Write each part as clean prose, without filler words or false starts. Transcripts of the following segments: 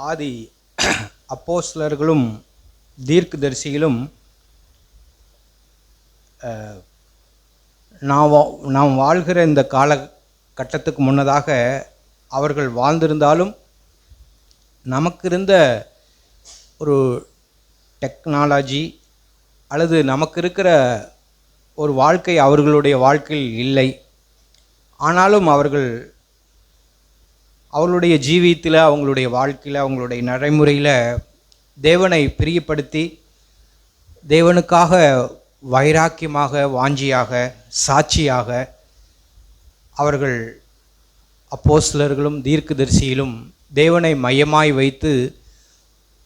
ஆதி அப்போஸ்தலர்களும் தீர்க்கதரிசிகளும் நாம் வாழ்கிற இந்த காலகட்டத்துக்கு முன்னதாக அவர்கள் வாழ்ந்திருந்தாலும் நமக்கு இருந்த ஒரு டெக்னாலஜி அல்லது நமக்கு இருக்கிற ஒரு வாழ்க்கை அவர்களுடைய வாழ்க்கையில் இல்லை. ஆனாலும் அவர்களுடைய ஜீவியத்தில், அவங்களுடைய வாழ்க்கையில், அவங்களுடைய நடைமுறையில் தேவனை பிரியப்படுத்தி தேவனுக்காக வைராக்கியமாக, வாஞ்சியாக, சாட்சியாக அவர்கள் அப்போஸ்தலர்களும் தீர்க்கதரிசிகளும் தேவனை மையமாய் வைத்து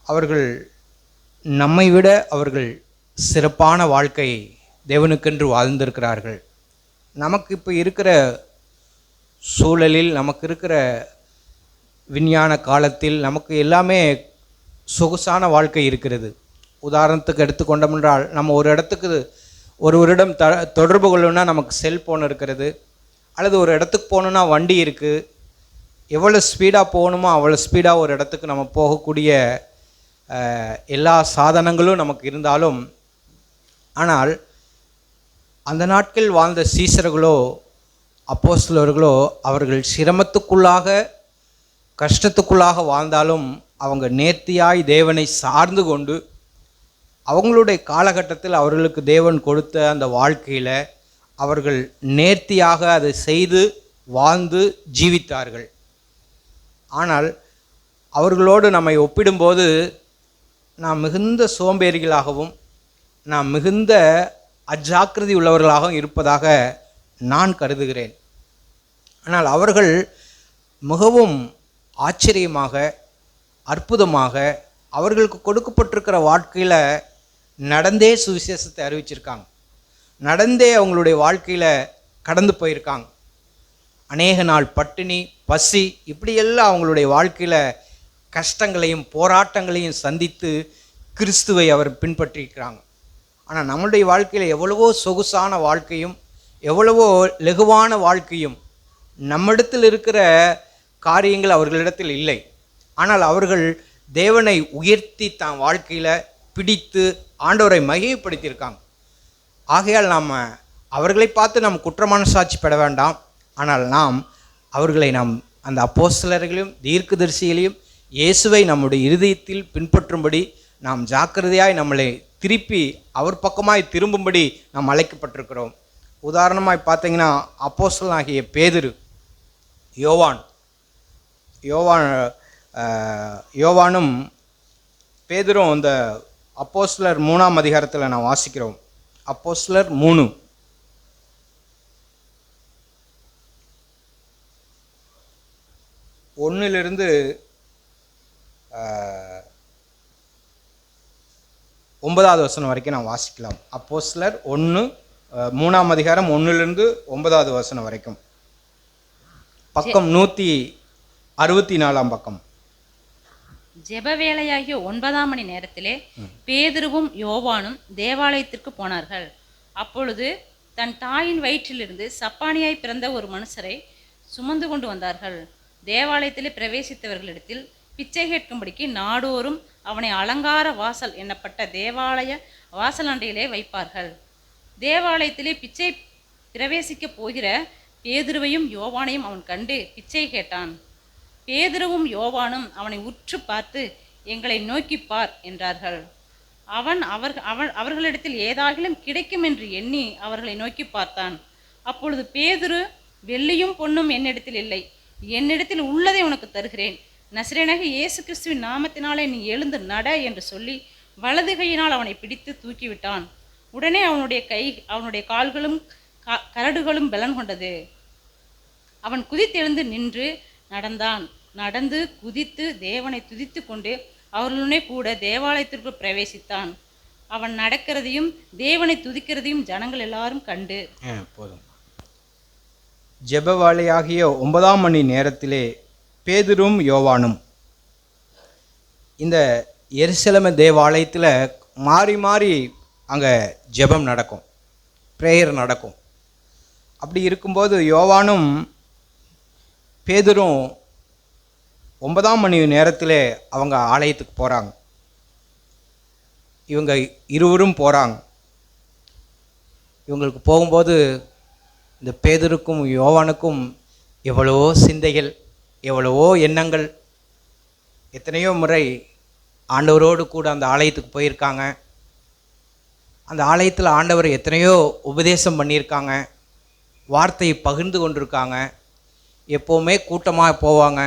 அவர்கள் நம்மை விட அவர்கள் சிறப்பான வாழ்க்கை தேவனுக்கென்று வாழ்ந்திருக்கிறார்கள். நமக்கு இப்போ இருக்கிற சூழலில், நமக்கு இருக்கிற விஞ்ஞான காலத்தில் நமக்கு எல்லாமே சொகுசான வாழ்க்கை இருக்கிறது. உதாரணத்துக்கு எடுத்துக்கொண்டோம் என்றால், நம்ம ஒரு இடத்துக்கு ஒருவரிடம் தொடர்பு கொள்ளணும்னா நமக்கு செல்ஃபோன் இருக்கிறது, அல்லது ஒரு இடத்துக்கு போகணுன்னா வண்டி இருக்குது. எவ்வளோ ஸ்பீடாக போகணுமோ அவ்வளோ ஸ்பீடாக ஒரு இடத்துக்கு நம்ம போகக்கூடிய எல்லா சாதனங்களும் நமக்கு இருந்தாலும், ஆனால் அந்த நாட்கள் வாழ்ந்த சீசர்களோ அப்போஸ்தலர்களோ அவர்கள் சிரமத்துக்குள்ளாக, கஷ்டத்துக்குள்ளாக வாழ்ந்தாலும் அவங்க நேர்த்தியாய் தேவனை சார்ந்து கொண்டு அவங்களுடைய காலகட்டத்தில் அவர்களுக்கு தேவன் கொடுத்த அந்த வாழ்க்கையில் அவர்கள் நேர்த்தியாக அதை செய்து வாழ்ந்து ஜீவித்தார்கள். ஆனால் அவர்களோடு நம்மை ஒப்பிடும்போது நாம் மிகுந்த சோம்பேறிகளாகவும் நாம் மிகுந்த அஜாக்கிரதை உள்ளவர்களாகவும் இருப்பதாக நான் கருதுகிறேன். ஆனால் அவர்கள் மிகவும் ஆச்சரியமாக, அற்புதமாக அவர்களுக்கு கொடுக்கப்பட்டிருக்கிற வாழ்க்கையில் நடந்தே சுவிசேஷத்தை அறிவிச்சிருக்காங்க. நடந்தே அவங்களுடைய வாழ்க்கையில் கடந்து போயிருக்காங்க. அநேக நாள் பட்டினி, பசி, இப்படியெல்லாம் அவங்களுடைய வாழ்க்கையில் கஷ்டங்களையும் போராட்டங்களையும் சந்தித்து கிறிஸ்துவை அவர் பின்பற்றியிருக்கிறாங்க. ஆனால் நம்மளுடைய வாழ்க்கையில் எவ்வளவோ சொகுசான வாழ்க்கையும் எவ்வளவோ லகுவான வாழ்க்கையும், நம்மிடத்தில் இருக்கிற காரியங்கள் அவர்களிடத்தில் இல்லை. ஆனால் அவர்கள் தேவனை உயர்த்தி தான் வாழ்க்கையில் பிடித்து ஆண்டவரை மகிமைப்படுத்தியிருக்காங்க. ஆகையால் நாம் அவர்களை பார்த்து நாம் குற்றமான சாட்சி பெற வேண்டாம். ஆனால் அவர்களை அந்த அப்போஸ்தலர்களையும் தீர்க்கதரிசிகளையும் இயேசுவை நம்முடைய இருதயத்தில் பின்பற்றும்படி நாம் ஜாக்கிரதையாய் நம்மளை திருப்பி அவர் பக்கமாய் திரும்பும்படி நாம் அழைக்கப்பட்டிருக்கிறோம். உதாரணமாய் பார்த்தீங்கன்னா, அப்போஸ்தலனாகிய பேதுரு, யோவானும் பேதுரும் இந்த அப்போஸ்தலர் 3ஆம் அதிகாரத்தில் நான் வாசிக்கிறோம். அப்போஸ்தலர் 3 1 9வது வசனம் வரைக்கும் நான் வாசிக்கலாம். அப்போஸ்தலர் 3ஆம் அதிகாரம் 1 9வது வசனம் வரைக்கும். பக்கம் 164 பக்கம். ஜெப வேளையாகிய 9ஆம் மணி நேரத்திலே பேதுருவும் யோவானும் தேவாலயத்திற்கு போனார்கள். அப்பொழுது தன் தாயின் வயிற்றிலிருந்து சப்பானியாய் பிறந்த ஒரு மனுஷரை சுமந்து கொண்டு வந்தார்கள். தேவாலயத்திலே பிரவேசித்தவர்களிடத்தில் பிச்சை கேட்கும்படிக்கு நாடோறும் அவனை அலங்கார வாசல் என்னப்பட்ட தேவாலய வாசலண்டையிலே வைப்பார்கள். தேவாலயத்திலே பிச்சை பிரவேசிக்க போகிற பேதுருவையும் யோவானையும் அவன் கண்டு பிச்சை கேட்டான். பேதுருவும் யோவானும் அவனை உற்று பார்த்து, எங்களை நோக்கி பார் என்றார்கள். அவர்களிடத்தில் ஏதாகிலும் கிடைக்கும் என்று எண்ணி அவர்களை நோக்கி பார்த்தான். அப்பொழுது பேதுரு, வெள்ளியும் பொன்னும் என்னிடத்தில் இல்லை, என்னிடத்தில் உள்ளதை உனக்கு தருகிறேன். நசரேயனாகிய இயேசு கிறிஸ்துவின் நாமத்தினாலே நீ எழுந்து நட என்று சொல்லி வலது கையினால் அவனை பிடித்து தூக்கிவிட்டான். உடனே அவனுடைய கால்களும் கரடுகளும் பலன் கொண்டது. அவன் குதித்தெழுந்து நின்று நடந்தான். நடந்து குதித்து தேவனை துதித்து கொண்டு அவர்களுடனே கூட தேவாலயத்திற்கு பிரவேசித்தான். அவன் நடக்கிறதையும் தேவனை துதிக்கிறதையும் ஜனங்கள் எல்லாரும் கண்டு போதும். ஜெபவேளையாகிய 9ஆம் மணி நேரத்திலே பேதுரும் யோவானும் இந்த எருசலேம் தேவாலயத்தில் மாறி மாறி அங்கே ஜெபம் நடக்கும், ப்ரேயர் நடக்கும். அப்படி இருக்கும்போது யோவானும் பேதுரும் 9ஆம் மணி நேரத்திலே அவங்க ஆலயத்துக்கு போகிறாங்க. இவங்க இருவரும் போகிறாங்க. இவங்களுக்கு போகும்போது இந்த பேதுருக்கும் யோவானுக்கும் எவ்வளவோ சிந்தைகள், எவ்வளவோ எண்ணங்கள். எத்தனையோ முறை ஆண்டவரோடு கூட அந்த ஆலயத்துக்கு போயிருக்காங்க. அந்த ஆலயத்தில் ஆண்டவர் எத்தனையோ உபதேசம் பண்ணியிருக்காங்க, வார்த்தையை பகிர்ந்து கொண்டிருக்காங்க. எப்போவுமே கூட்டமாக போவாங்க,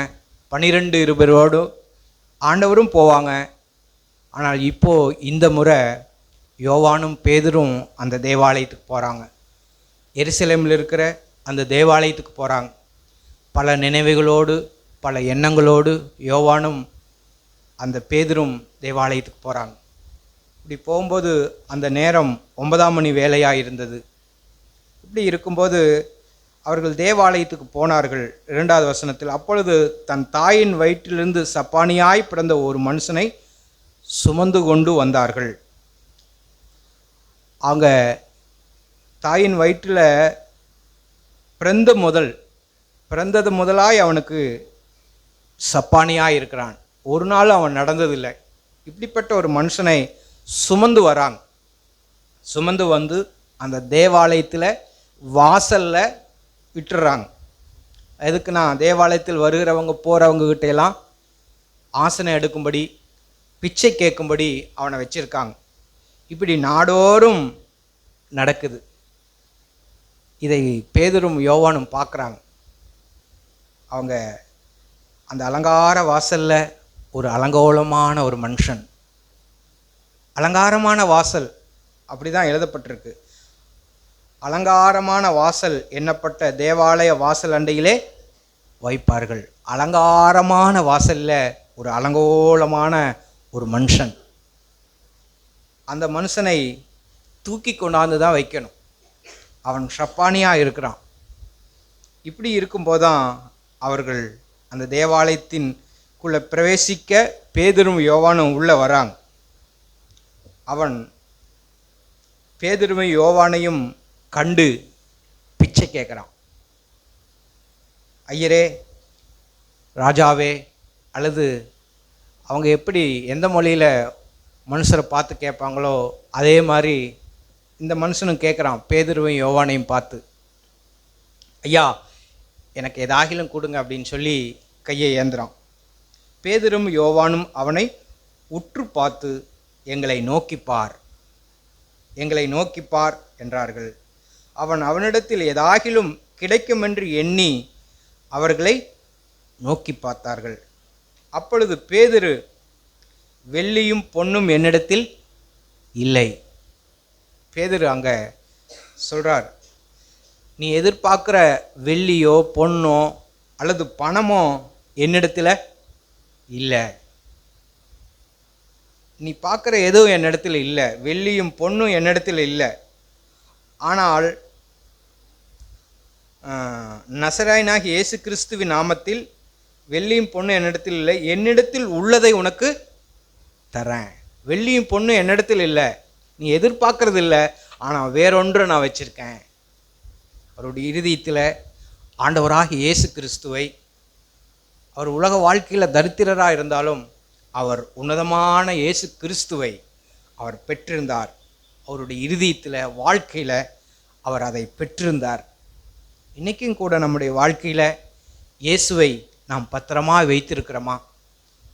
12-20 ஆண்டவரும் போவாங்க. ஆனால் இப்போது இந்த முறை யோவானும் பேதுரும் அந்த தேவாலயத்துக்கு போகிறாங்க. எருசலேமில் இருக்கிற அந்த தேவாலயத்துக்கு போகிறாங்க. பல நினைவுகளோடு, பல எண்ணங்களோடு யோவானும் அந்த பேதுரும் தேவாலயத்துக்கு போகிறாங்க. இப்படி போகும்போது அந்த நேரம் 9ஆம் மணி வேலையாக இருந்தது. இப்படி இருக்கும்போது அவர்கள் தேவாலயத்துக்கு போனார்கள். 2வது வசனத்தில், அப்பொழுது தன் தாயின் வயிற்றிலிருந்து சப்பானியாய் பிறந்த ஒரு மனுஷனை சுமந்து கொண்டு வந்தார்கள். அவங்க தாயின் வயிற்றில் பிறந்தது முதலாய் அவனுக்கு சப்பானியாக இருக்கிறான். ஒரு நாள் அவன் நடந்ததில்லை. இப்படிப்பட்ட ஒரு மனுஷனை சுமந்து வராங்க. சுமந்து வந்து அந்த தேவாலயத்தில் வாசலில் விட்டுறாங்க. எதுக்குன்னா, தேவாலயத்தில் வருகிறவங்க போகிறவங்க கிட்டையெல்லாம் ஆசனம் எடுக்கும்படி, பிச்சை கேட்கும்படி அவனை வச்சுருக்காங்க. இப்படி நாடோறும் நடக்குது. இதை பேதுரும் யோவானும் பார்க்குறாங்க. அவங்க அந்த அலங்கார வாசலில் ஒரு அலங்கோலமான ஒரு மனுஷன், அலங்காரமான வாசல் அப்படி தான் எழுதப்பட்டிருக்கு. அலங்காரமான வாசல் எண்ணப்பட்ட தேவாலய வாசல் அண்டையிலே வைப்பார்கள். அலங்காரமான வாசலில் ஒரு அலங்கோலமான ஒரு மனுஷன். அந்த மனுஷனை தூக்கி கொண்டாந்து தான் வைக்கணும். அவன் சப்பானியாக இருக்கிறான். இப்படி இருக்கும்போதுதான் அவர்கள் அந்த தேவாலயத்தின்குள்ளே பிரவேசிக்க பேதுரும் யோவானும் உள்ளே வராங்க. அவன் பேதுருவை யோவானையும் கண்டு பிச்சை கேட்குறான். ஐயரே, ராஜாவே, அல்லது அவங்க எப்படி எந்த மொழியில் மனுஷரை பார்த்து கேட்பாங்களோ அதே மாதிரி இந்த மனுஷனும் கேட்குறான் பேதுருவையும் யோவானையும் பார்த்து. ஐயா, எனக்கு எதாகிலும் கொடுங்க அப்படின்னு சொல்லி கையை ஏந்துறான். பேதுரும் யோவானும் அவனை உற்று பார்த்து, எங்களை நோக்கிப்பார், எங்களை நோக்கிப்பார் என்றார்கள். அவனிடத்தில் எதாகிலும் கிடைக்குமென்று எண்ணி அவர்களை நோக்கி பார்த்தார்கள். அப்பொழுது பேதுரு, வெள்ளியும் பொன்னும் என்னிடத்தில் இல்லை. பேதுரு அங்கே சொல்கிறார், நீ எதிர்பார்க்குற வெள்ளியோ பொன்னோ அல்லது பணமோ என்னிடத்தில் இல்லை. நீ பார்க்குற எதுவும் என்னிடத்தில் இல்லை, வெள்ளியும் பொன்னும் என்னிடத்தில் இல்லை. ஆனால் நசராயனாகிய இயேசு கிறிஸ்துவின் நாமத்தில் வெள்ளியும் பொண்ணும் என்னிடத்தில் இல்லை, என்னிடத்தில் உள்ளதை உனக்கு தரேன். வெள்ளியும் பொண்ணும் என்னிடத்தில் இல்லை, நீ எதிர்பார்க்கறது இல்லை, ஆனால் வேறொன்று நான் வச்சுருக்கேன். அவருடைய இருதயத்தில் ஆண்டவராகிய இயேசு கிறிஸ்துவை, அவர் உலக வாழ்க்கையில் தரித்திரராக இருந்தாலும் அவர் உன்னதமான இயேசு கிறிஸ்துவை அவர் பெற்றிருந்தார். அவருடைய இருதயத்தில், வாழ்க்கையில் அவர் அதை பெற்றிருந்தார். இன்றைக்கும் கூட நம்முடைய வாழ்க்கையில் இயேசுவை நாம் பத்திரமாக வைத்திருக்கிறோமா?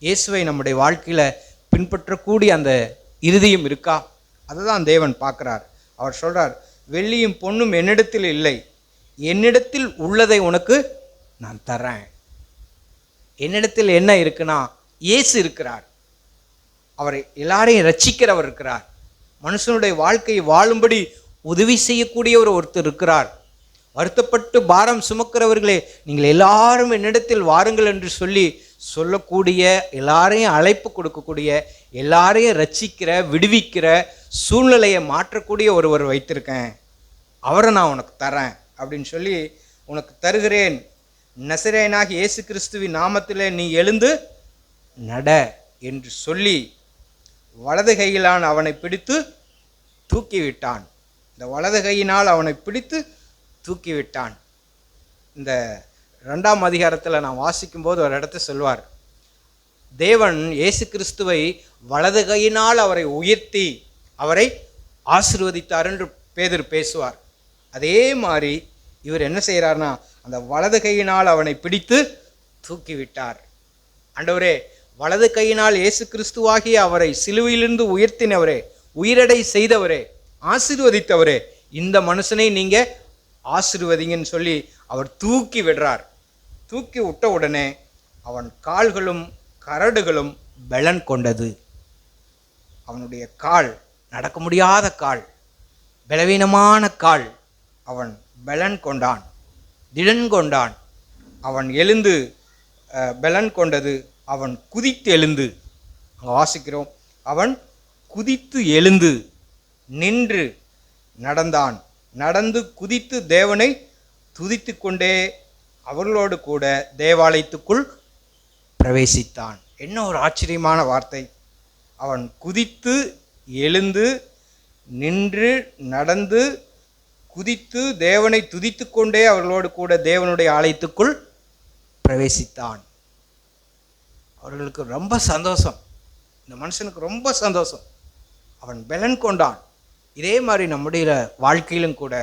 இயேசுவை நம்முடைய வாழ்க்கையில் பின்பற்றக்கூடிய அந்த இருதயம் இருக்கா? அதை தான் தேவன் பார்க்குறார். அவர் சொல்கிறார், வெள்ளியும் பொன்னும் என்னிடத்தில் இல்லை, என்னிடத்தில் உள்ளதை உனக்கு நான் தரேன். என்னிடத்தில் என்ன இருக்குன்னா, இயேசு இருக்கிறார். அவர் எல்லாரையும் ரட்சிக்கிறவர் இருக்கிறார். மனுஷனுடைய வாழ்க்கையை வாழும்படி உதவி செய்யக்கூடிய ஒருத்தர் இருக்கிறார். வருத்தப்பட்டு பாரம் சுமக்கிறவர்களே, நீங்கள் எல்லாரும் என்னிடத்தில் வாருங்கள் என்று சொல்லக்கூடிய, எல்லாரையும் அழைப்பு கொடுக்கக்கூடிய, எல்லாரையும் ரட்சிக்கிற, விடுவிக்கிற, சூழ்நிலையை மாற்றக்கூடிய ஒருவர் வைத்திருக்கேன். அவரை நான் உனக்கு தரேன் அப்படின்னு சொல்லி, உனக்கு தருகிறேன். நசரேயனாகிய இயேசு கிறிஸ்துவின் நாமத்திலே நீ எழுந்து நட என்று சொல்லி வலது கையிலான் அவனை பிடித்து தூக்கிவிட்டான். இந்த வலது கையினால் அவனை பிடித்து தூக்கிவிட்டான். இந்த 2ஆம் அதிகாரத்தில் நான் வாசிக்கும்போது ஒரு இடத்த சொல்வார், தேவன் இயேசு கிறிஸ்துவை வலது கையினால் அவரை உயர்த்தி அவரை ஆசீர்வதித்தார் என்று பேதுரு பேசுவார். அதே மாதிரி இவர் என்ன செய்கிறார்னா, அந்த வலது கையினால் அவனை பிடித்து தூக்கிவிட்டார். ஆண்டவரே, வலது கையினால் இயேசு கிறிஸ்துவாகிய அவரை சிலுவையிலிருந்து உயர்த்தினவரே, உயிரடை செய்தவரே, ஆசீர்வதித்தவரே, இந்த மனுஷனை நீங்க ஆசீர்வதிங்கன்னு சொல்லி அவர் தூக்கி விடுறார். தூக்கி விட்ட உடனே அவன் கால்களும் கரடுகளும் பலன் கொண்டது. அவனுடைய கால் நடக்க முடியாத கால், பலவீனமான கால், அவன் பலன் கொண்டான், திடன் கொண்டான். அவன் எழுந்து பலன் கொண்டது. அவன் குதித்து எழுந்து, அங்கே வாசிக்கிறோம், அவன் குதித்து எழுந்து நின்று நடந்தான். நடந்து குதித்து தேவனை துதித்து கொண்டே அவர்களோடு கூட தேவாலயத்துக்குள் பிரவேசித்தான். என்ன ஒரு ஆச்சரியமான வார்த்தை! அவன் குதித்து எழுந்து நின்று நடந்து குதித்து தேவனை துதித்து கொண்டே அவர்களோடு கூட தேவனுடைய ஆலயத்துக்குள் பிரவேசித்தான். அவர்களுக்கு ரொம்ப சந்தோஷம், இந்த மனுஷனுக்கு ரொம்ப சந்தோஷம். அவன் பலன் கொண்டான். இதே மாதிரி நம்முடைய வாழ்க்கையிலும் கூட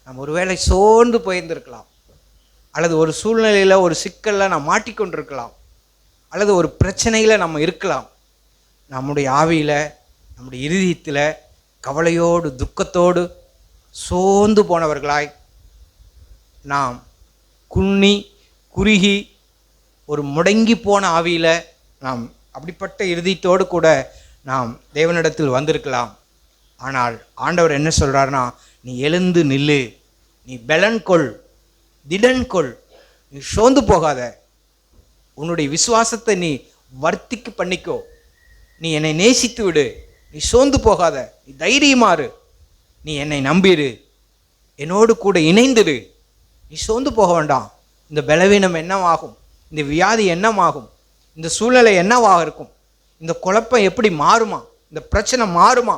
நம்ம ஒருவேளை சோர்ந்து போயிருந்திருக்கலாம், அல்லது ஒரு சூழ்நிலையில் ஒரு சிக்கலில் நாம் மாட்டிக்கொண்டிருக்கலாம், அல்லது ஒரு பிரச்சனையில் நம்ம இருக்கலாம். நம்முடைய ஆவியில், நம்முடைய இருதயத்தில் கவலையோடு துக்கத்தோடு சோர்ந்து போனவர்களாய் நாம் குன்னி குறுகி ஒரு முடங்கி போன ஆவியில் நாம் அப்படிப்பட்ட இருதயத்தோடு கூட நாம் தேவனிடத்தில் வந்திருக்கலாம். ஆனால் ஆண்டவர் என்ன சொல்கிறார்னா, நீ எழுந்து நில்லு, நீ பலன் கொள், திடன் கொள், நீ சோர்ந்து போகாத, உன்னுடைய விசுவாசத்தை நீ வர்த்திக்கு பண்ணிக்கோ, நீ என்னை நேசித்து விடு, நீ சோர்ந்து போகாத, நீ தைரியமாறு, நீ என்னை நம்பிடு, என்னோடு கூட இணைந்துடு, நீ சோர்ந்து போக வேண்டாம். இந்த பலவீனம் என்னவாகும், இந்த வியாதி என்னவாகும், இந்த சூழ்நிலை என்னவாக இருக்கும், இந்த குழப்பம் எப்படி மாறுமா, இந்த பிரச்சனை மாறுமா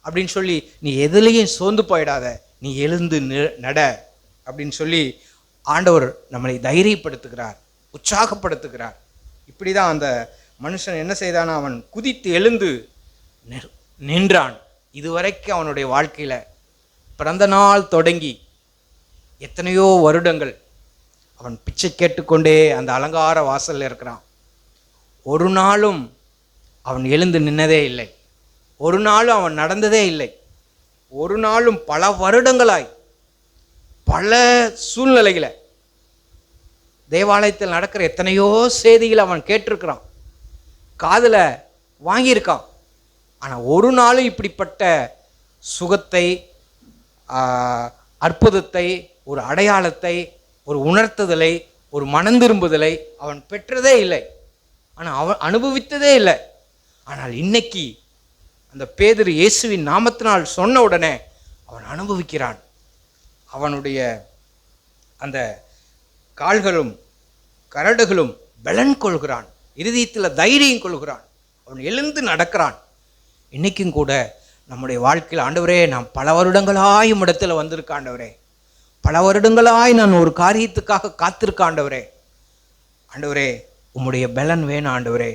அப்படின்னு சொல்லி நீ எதுலேயும் சோர்ந்து போயிடாத, நீ எழுந்து நட அப்படின்னு சொல்லி ஆண்டவர் நம்மளை தைரியப்படுத்துகிறார், உற்சாகப்படுத்துகிறார். இப்படி தான் அந்த மனுஷன் என்ன செய்தானா, அவன் குதித்து எழுந்து நின்றான். இதுவரைக்கும் அவனுடைய வாழ்க்கையில் பிறந்த நாள் தொடங்கி எத்தனையோ வருடங்கள் அவன் பிச்சை கேட்டுக்கொண்டே அந்த அலங்கார வாசலில் இருக்கிறான். ஒரு நாளும் அவன் எழுந்து நின்னதே இல்லை, ஒரு நாளும் அவன் நடந்ததே இல்லை. ஒரு நாளும் பல வருடங்களாய் பல சூழ்நிலைகளை தேவாலயத்தில் நடக்கிற எத்தனையோ செய்திகளை அவன் கேட்டிருக்கிறான், காதில் வாங்கியிருக்கான். ஆனால் ஒரு நாளும் இப்படிப்பட்ட சுகத்தை, அற்புதத்தை, ஒரு அடையாளத்தை, ஒரு உணர்த்துதலை, ஒரு மனந்திரும்புதலை அவன் பெற்றதே இல்லை, ஆனால் அவன் அனுபவித்ததே இல்லை. ஆனால் இன்னைக்கு அந்த பேதுரு இயேசுவின் நாமத்தினால் சொன்ன உடனே அவன் அனுபவிக்கிறான். அவனுடைய அந்த கால்களும் கரடுகளும் பலன் கொள்கிறான், இருதயத்தில் தைரியம் கொள்கிறான், அவன் எழுந்து நடக்கிறான். இன்றைக்கும் கூட நம்முடைய வாழ்க்கையில், ஆண்டவரே, நான் பல வருடங்களாய் இடத்துல வந்திருக்க ஆண்டவரே, பல வருடங்களாய் நான் ஒரு காரியத்துக்காக காத்திருக்க ஆண்டவரே, ஆண்டவரே உம்முடைய பலன் வேணும் ஆண்டவரே,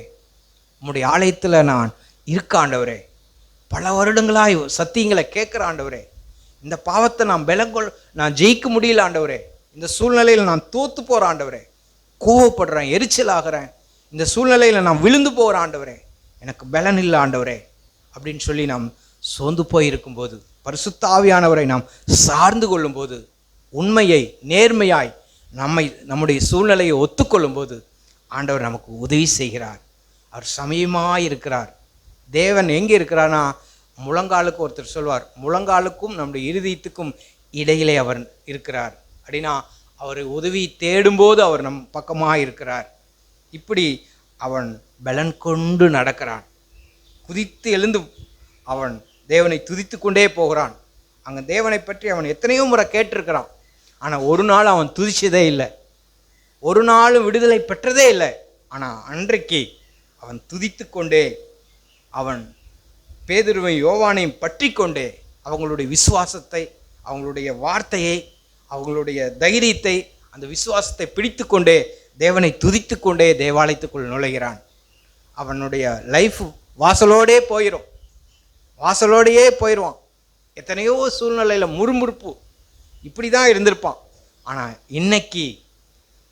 உம்முடைய ஆலயத்தில் நான் இருக்க ஆண்டவரே, பல வருடங்களாய் சத்தியங்களை கேட்குற ஆண்டவரே, இந்த பாவத்தை நான் ஜெயிக்க முடியல ஆண்டவரே, இந்த சூழ்நிலையில் நான் தோத்து போகிற ஆண்டவரே, கோவப்படுறேன், எரிச்சல் ஆகிறேன், இந்த சூழ்நிலையில் நான் விழுந்து போகிற ஆண்டவரே, எனக்கு பலன் இல்லை ஆண்டவரே அப்படின்னு சொல்லி நாம் சோர்ந்து போய் இருக்கும்போது, பரிசுத்த ஆவியானவரை நாம் சார்ந்து கொள்ளும்போது, உண்மையை நேர்மையாய் நம்முடைய சூழ்நிலையை ஒத்துக்கொள்ளும்போது ஆண்டவர் நமக்கு உதவி செய்கிறார். அவர் சமயமாக இருக்கிறார். தேவன் எங்கே இருக்கிறார்னா, முழங்காலுக்கு ஒருத்தர் சொல்வார், முழங்காலுக்கும் நம்முடைய இருதயத்துக்கும் இடையிலே அவர் இருக்கிறார் அப்படின்னா, அவரை உதவி தேடும்போது அவர் நம் பக்கமாக இருக்கிறார். இப்படி அவன் பலன் கொண்டு நடக்கிறான். குதித்து எழுந்து அவன் தேவனை துதித்து கொண்டே போகிறான். அங்கே தேவனை பற்றி அவன் எத்தனையோ முறை கேட்டிருக்கிறான், ஆனால் ஒரு நாள் அவன் துதிச்சதே இல்லை, ஒரு நாளும் விடுதலை பெற்றதே இல்லை. ஆனால் அன்றைக்கு அவன் துதித்து கொண்டே, அவன் பேதுருவையும் யோவானையும் பற்றி கொண்டே அவங்களுடைய விசுவாசத்தை, அவங்களுடைய வார்த்தையை, அவங்களுடைய தைரியத்தை, அந்த விசுவாசத்தை பிடித்து கொண்டே தேவனை துதித்து கொண்டே தேவாலயத்துக்குள் நுழைகிறான். அவனுடைய லைஃப் வாசலோடே போயிடும், வாசலோடையே போயிடுவான். எத்தனையோ சூழ்நிலையில் முறுமுறுப்பு இப்படி தான் இருந்திருப்பான். ஆனால் இன்னைக்கு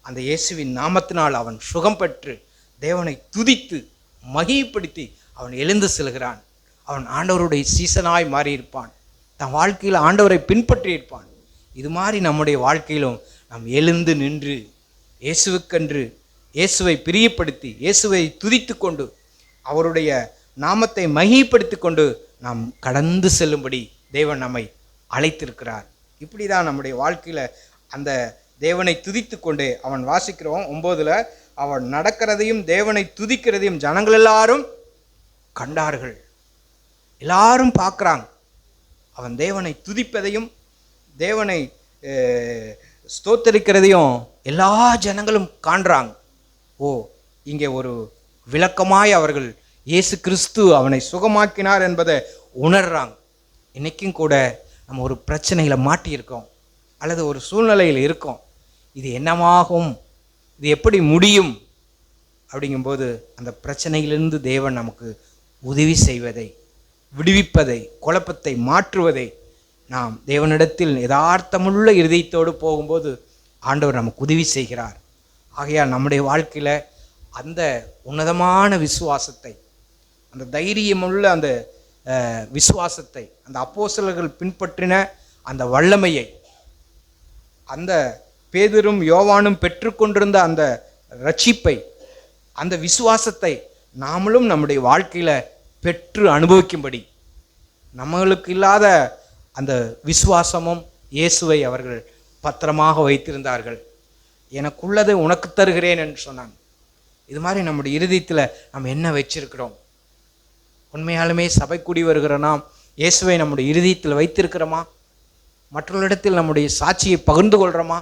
அந்த இயேசுவின் நாமத்தினால் அவன் சுகம் பெற்று தேவனை துதித்து மகிமைப்படுத்தி அவன் எழுந்து செல்கிறான். அவன் ஆண்டவருடைய சீசனாய் மாறியிருப்பான். தன் வாழ்க்கையில் ஆண்டவரை பின்பற்றி இருப்பான். இது மாதிரி நம்முடைய வாழ்க்கையிலும் நாம் எழுந்து நின்று இயேசுவுக்கென்று இயேசுவை பிரியப்படுத்தி இயேசுவை துதித்து கொண்டு அவருடைய நாமத்தை மகிமைப்படுத்தி கொண்டு நாம் கடந்து செல்லும்படி தேவன் நம்மை அழைத்திருக்கிறார். இப்படி தான் நம்முடைய வாழ்க்கையில் அந்த தேவனை துதித்து கொண்டு அவன் வாசிக்கிறோம் 9, அவன் நடக்கிறதையும் தேவனை துதிக்கிறதையும் ஜனங்கள் எல்லாரும் கண்டார்கள். எல்லாரும் பார்க்குறாங்க. அவன் தேவனை துதிப்பதையும் தேவனை ஸ்தோத்தரிக்கிறதையும் எல்லா ஜனங்களும் காண்றாங்க. ஓ, இங்கே ஒரு விளக்கமாய் அவர்கள் இயேசு கிறிஸ்து அவனை சுகமாக்கினார் என்பதை உணர்றாங்க. இன்றைக்கும் கூட நம்ம ஒரு பிரச்சனையில் மாட்டியிருக்கோம் அல்லது ஒரு சூழ்நிலையில் இருக்கோம். இது என்னமாகும், இது எப்படி முடியும் அப்படிங்கும்போது அந்த பிரச்சனையிலிருந்து தேவன் நமக்கு உதவி செய்வதை, விடுவிப்பதை, குழப்பத்தை மாற்றுவதை நாம் தேவனிடத்தில் யதார்த்தமுள்ள இருதயத்தோடு போகும்போது ஆண்டவர் நமக்கு உதவி செய்கிறார். ஆகையால் நம்முடைய வாழ்க்கையில் அந்த உன்னதமான விசுவாசத்தை, அந்த தைரியமுள்ள அந்த விசுவாசத்தை, அந்த அப்போஸ்தலர்கள் பின்பற்றின அந்த வல்லமையை, அந்த பேதுரும் யோவானும் பெற்றுக்கொண்டிருந்த அந்த ரட்சிப்பை, அந்த விசுவாசத்தை நாமளும் நம்முடைய வாழ்க்கையில் பெற்று அனுபவிக்கும்படி, நம்மளுக்கு இல்லாத அந்த விசுவாசமும் இயேசுவை அவர்கள் பத்திரமாக வைத்திருந்தார்கள். எனக்குள்ளதை உனக்கு தருகிறேன் என்று சொன்னாங்க. இது மாதிரி நம்முடைய இருதயத்தில் நம்ம என்ன வச்சிருக்கிறோம்? உண்மையாலுமே சபை கூடி வருகிற நாம் இயேசுவை நம்முடைய இருதயத்தில் வைத்திருக்கிறோமா? மற்றவர்களிடத்தில் நம்முடைய சாட்சியை பகிர்ந்து கொள்கிறோமா?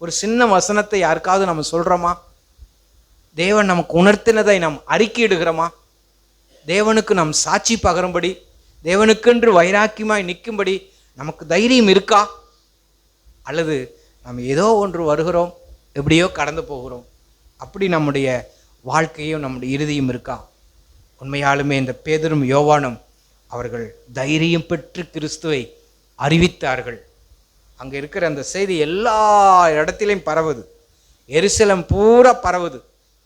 ஒரு சின்ன வசனத்தை யாருக்காவது நம்ம சொல்கிறோமா? தேவன் நமக்கு உணர்த்தினதை நாம் அறிக்கையிடுகிறோமா? தேவனுக்கு நாம் சாட்சி பகரும்படி, தேவனுக்கென்று வைராக்கியமாய் நிற்கும்படி நமக்கு தைரியம் இருக்கா? அல்லது நம்ம ஏதோ ஒன்று வருகிறோம், எப்படியோ கடந்து போகிறோம், அப்படி நம்முடைய வாழ்க்கையும் நம்முடைய இறுதியும் இருக்கா? உண்மையாலுமே இந்த பேதுரும் யோவானும் அவர்கள் தைரியம் பெற்று கிறிஸ்துவை அறிவித்தார்கள். அங்கே இருக்கிற அந்த செய்தி எல்லா இடத்திலையும் பரவுது. எருசலேம் பூரா பரவுது.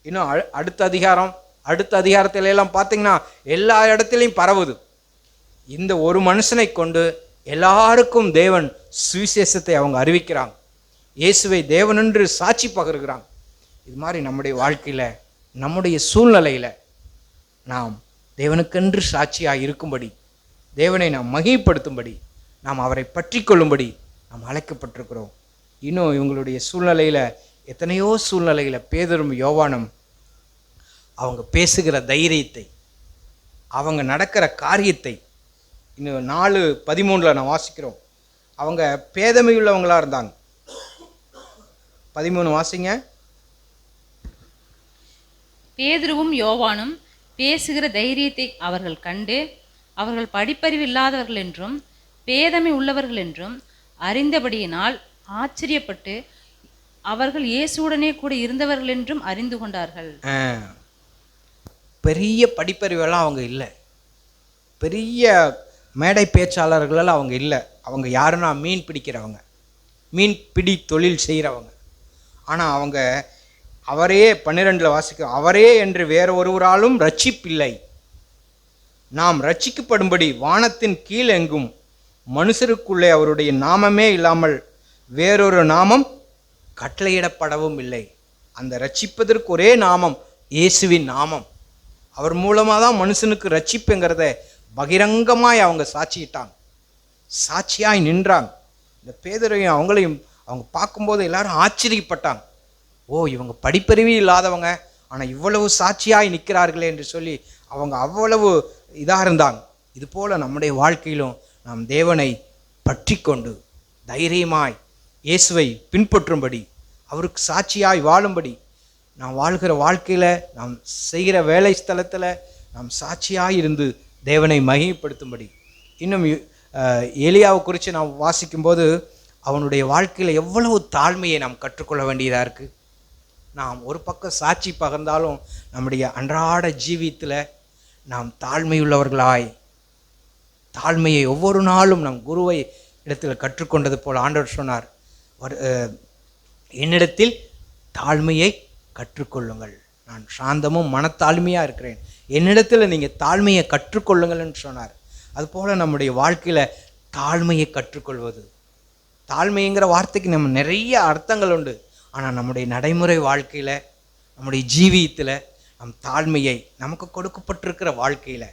இன்னும் அடுத்த அதிகாரத்திலெல்லாம் பார்த்தீங்கன்னா எல்லா இடத்துலையும் பரவுது. இந்த ஒரு மனுஷனை கொண்டு எல்லாருக்கும் தேவன் சுவிசேஷத்தை அவங்க அறிவிக்கிறாங்க. இயேசுவை தேவனென்று சாட்சி பகருகிறாங்க. இது மாதிரி நம்முடைய வாழ்க்கையில், நம்முடைய சூழ்நிலையில் நாம் தேவனுக்கென்று சாட்சியாக இருக்கும்படி, தேவனை நாம் மகிமைப்படுத்தும்படி, நாம் அவரை பற்றி கொள்ளும்படி நாம் அழைக்கப்பட்டிருக்கிறோம். இன்னும் இவங்களுடைய சூழ்நிலையில், எத்தனையோ சூழ்நிலையில் பேதுரும் யோவானும் அவங்க பேசுகிற தைரியத்தை, அவங்க நடக்கிற காரியத்தை, இன்னும் 4:13 நான் வாசிக்கிறோம். அவங்க பேதமையுள்ளவங்களாக இருந்தாங்க. 13 வாசிங்க. பேதுருவும் யோவானும் பேசுகிற தைரியத்தை அவர்கள் கண்டு, அவர்கள் படிப்பறிவு இல்லாதவர்கள் என்றும் பேதமை உள்ளவர்கள் என்றும் அறிந்தபடியினால் ஆச்சரியப்பட்டு அவர்கள் இயேசுவுடனே கூட இருந்தவர்கள் என்றும் அறிந்து கொண்டார்கள். பெரிய படிப்பறிவெல்லாம் அவங்க இல்லை, பெரிய மேடை பேச்சாளர்களெல்லாம் அவங்க இல்லை. அவங்க யாருன்னா மீன் பிடிக்கிறவங்க, மீன் பிடி தொழில் செய்கிறவங்க. ஆனால் அவங்க அவரே 12 வாசிக்க, அவரே என்று வேற ஒருவராலும் ரட்சிப்பில்லை, நாம் ரட்சிக்கப்படும்படி வானத்தின் கீழ் எங்கும் மனுஷருக்குள்ளே அவருடைய நாமமே இல்லாமல் வேறொரு நாமம் கட்டளையிடப்படவும் இல்லை. அந்த ரட்சிப்பதற்கு ஒரே நாமம் இயேசுவின் நாமம். அவர் மூலமாக தான் மனுஷனுக்கு ரட்சிப்புங்கிறத பகிரங்கமாய் அவங்க சாட்சியிட்டாங்க, சாட்சியாய் நின்றாங்க. இந்த பேதுரையும் அவங்களையும் அவங்க பார்க்கும்போது எல்லாரும் ஆச்சரியப்பட்டாங்க. ஓ, இவங்க படிப்பறிவு இல்லாதவங்க, ஆனால் இவ்வளவு சாட்சியாய் நிற்கிறார்களே என்று சொல்லி அவங்க அவ்வளவு இதாக இருந்தாங்க. இது போல் நம்முடைய வாழ்க்கையிலும் நாம் தேவனை பற்றி கொண்டு தைரியமாய் இயேசுவை பின்பற்றும்படி, அவருக்கு சாட்சியாய் வாழும்படி, நாம் வாழ்கிற வாழ்க்கையில், நாம் செய்கிற வேலை ஸ்தலத்தில் நாம் சாட்சியாய் இருந்து தேவனை மகிமைப்படுத்தும்படி. இன்னும் எலியாவை குறித்து நாம் வாசிக்கும்போது அவனுடைய வாழ்க்கையில் எவ்வளவு தாழ்மையை நாம் கற்றுக்கொள்ள வேண்டியதாக இருக்குது. நாம் ஒரு பக்கம் சாட்சி பகர்ந்தாலும் நம்முடைய அன்றாட ஜீவியத்தில் நாம் தாழ்மையுள்ளவர்களாய், தாழ்மையை ஒவ்வொரு நாளும் நம் குருவை இடத்தில் கற்றுக்கொண்டது போல் ஆண்டவர் சொன்னார், என்னிடத்தில் தாழ்மையை கற்றுக்கொள்ளுங்கள், நான் சாந்தமும் மனத்தாழ்மையாக இருக்கிறேன், என்னிடத்தில் நீங்கள் தாழ்மையை கற்றுக்கொள்ளுங்கள்னு சொன்னார். அதுபோல் நம்முடைய வாழ்க்கையில் தாழ்மையை கற்றுக்கொள்வது. தாழ்மைங்கிற வார்த்தைக்கு நம்ம நிறைய அர்த்தங்கள் உண்டு. ஆனால் நம்முடைய நடைமுறை வாழ்க்கையில், நம்முடைய ஜீவியத்தில் நம் தாழ்மையை நமக்கு கொடுக்கப்பட்டிருக்கிற வாழ்க்கையில்,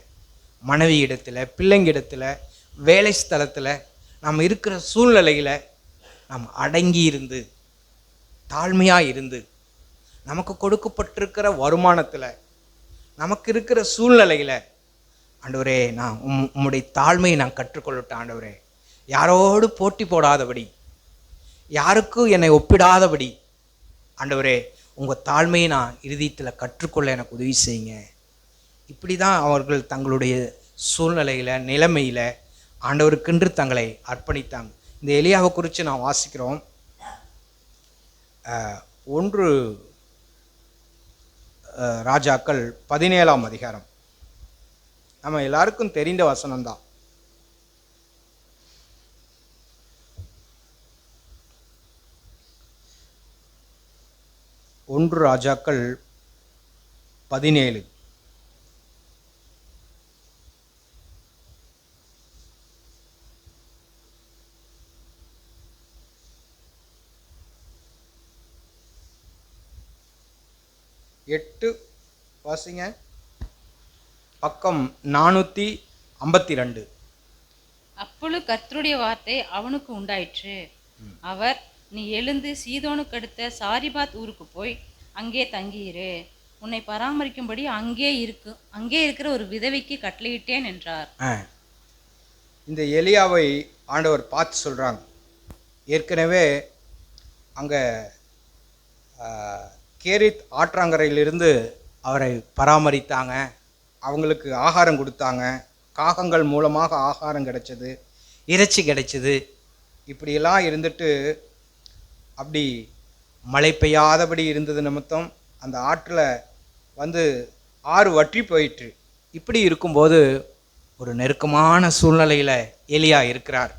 மனைவி இடத்துல, பிள்ளைங்க இடத்துல, வேலை ஸ்தலத்தில், நாம் இருக்கிற சூழ்நிலையில் நாம் அடங்கி இருந்து தாழ்மையாக இருந்து, நமக்கு கொடுக்கப்பட்டிருக்கிற வருமானத்தில், நமக்கு இருக்கிற சூழ்நிலையில், ஆண்டவரே நான் உம்முடைய தாழ்மையை நான் கற்றுக்கொள்ளட்டேன் ஆண்டவரே, யாரோடு போட்டி போடாதபடி, யாருக்கும் என்னை ஒப்பிடாதபடி, ஆண்டவரே உங்கள் தாழ்மையை நான் இறுதியத்தில் கற்றுக்கொள்ள எனக்கு உதவி செய்யுங்க. இப்படி தான் அவர்கள் தங்களுடைய சூழ்நிலையில், நிலைமையில் ஆண்டவருக்கென்று தங்களை அர்ப்பணித்தாங்க. இந்த எலியாவை குறித்து நான் வாசிக்கிறோம். 1 ராஜாக்கள் 17ஆம் அதிகாரம். நம்ம எல்லாருக்கும் தெரிந்த வசனம்தான். ஒன்று ராஜாக்கள் 17. வாசிங்க. பக்கம் 452. அப்பொழுது கர்த்தருடைய வார்த்தை அவனுக்கு உண்டாயிற்று. அவர், நீ எழுந்து சீதோனுக்கு அடுத்த சாரிபாத் ஊருக்கு போய் அங்கே தங்கியிரு, உன்னை பராமரிக்கும்படி அங்கே இருக்கிற ஒரு விதவைக்கு கட்டளையிட்டேன் என்றார். இந்த எலியாவை ஆண்டவர் பார்த்து சொல்கிறாங்க. ஏற்கனவே அங்கே கேரித் ஆற்றங்கரையிலிருந்து அவரை பராமரித்தாங்க, அவங்களுக்கு ஆகாரம் கொடுத்தாங்க, காகங்கள் மூலமாக ஆகாரம் கிடைச்சது, இறைச்சி கிடைச்சது. இப்படியெல்லாம் இருந்துட்டு அப்படி மழை பெய்யாதபடி இருந்தது நிமித்தம் அந்த ஆற்றில் ஆறு வற்றி போயிற்று. இப்படி இருக்கும்போது ஒரு நெருக்கமான சூழ்நிலையில் எலியா இருக்கிறார்.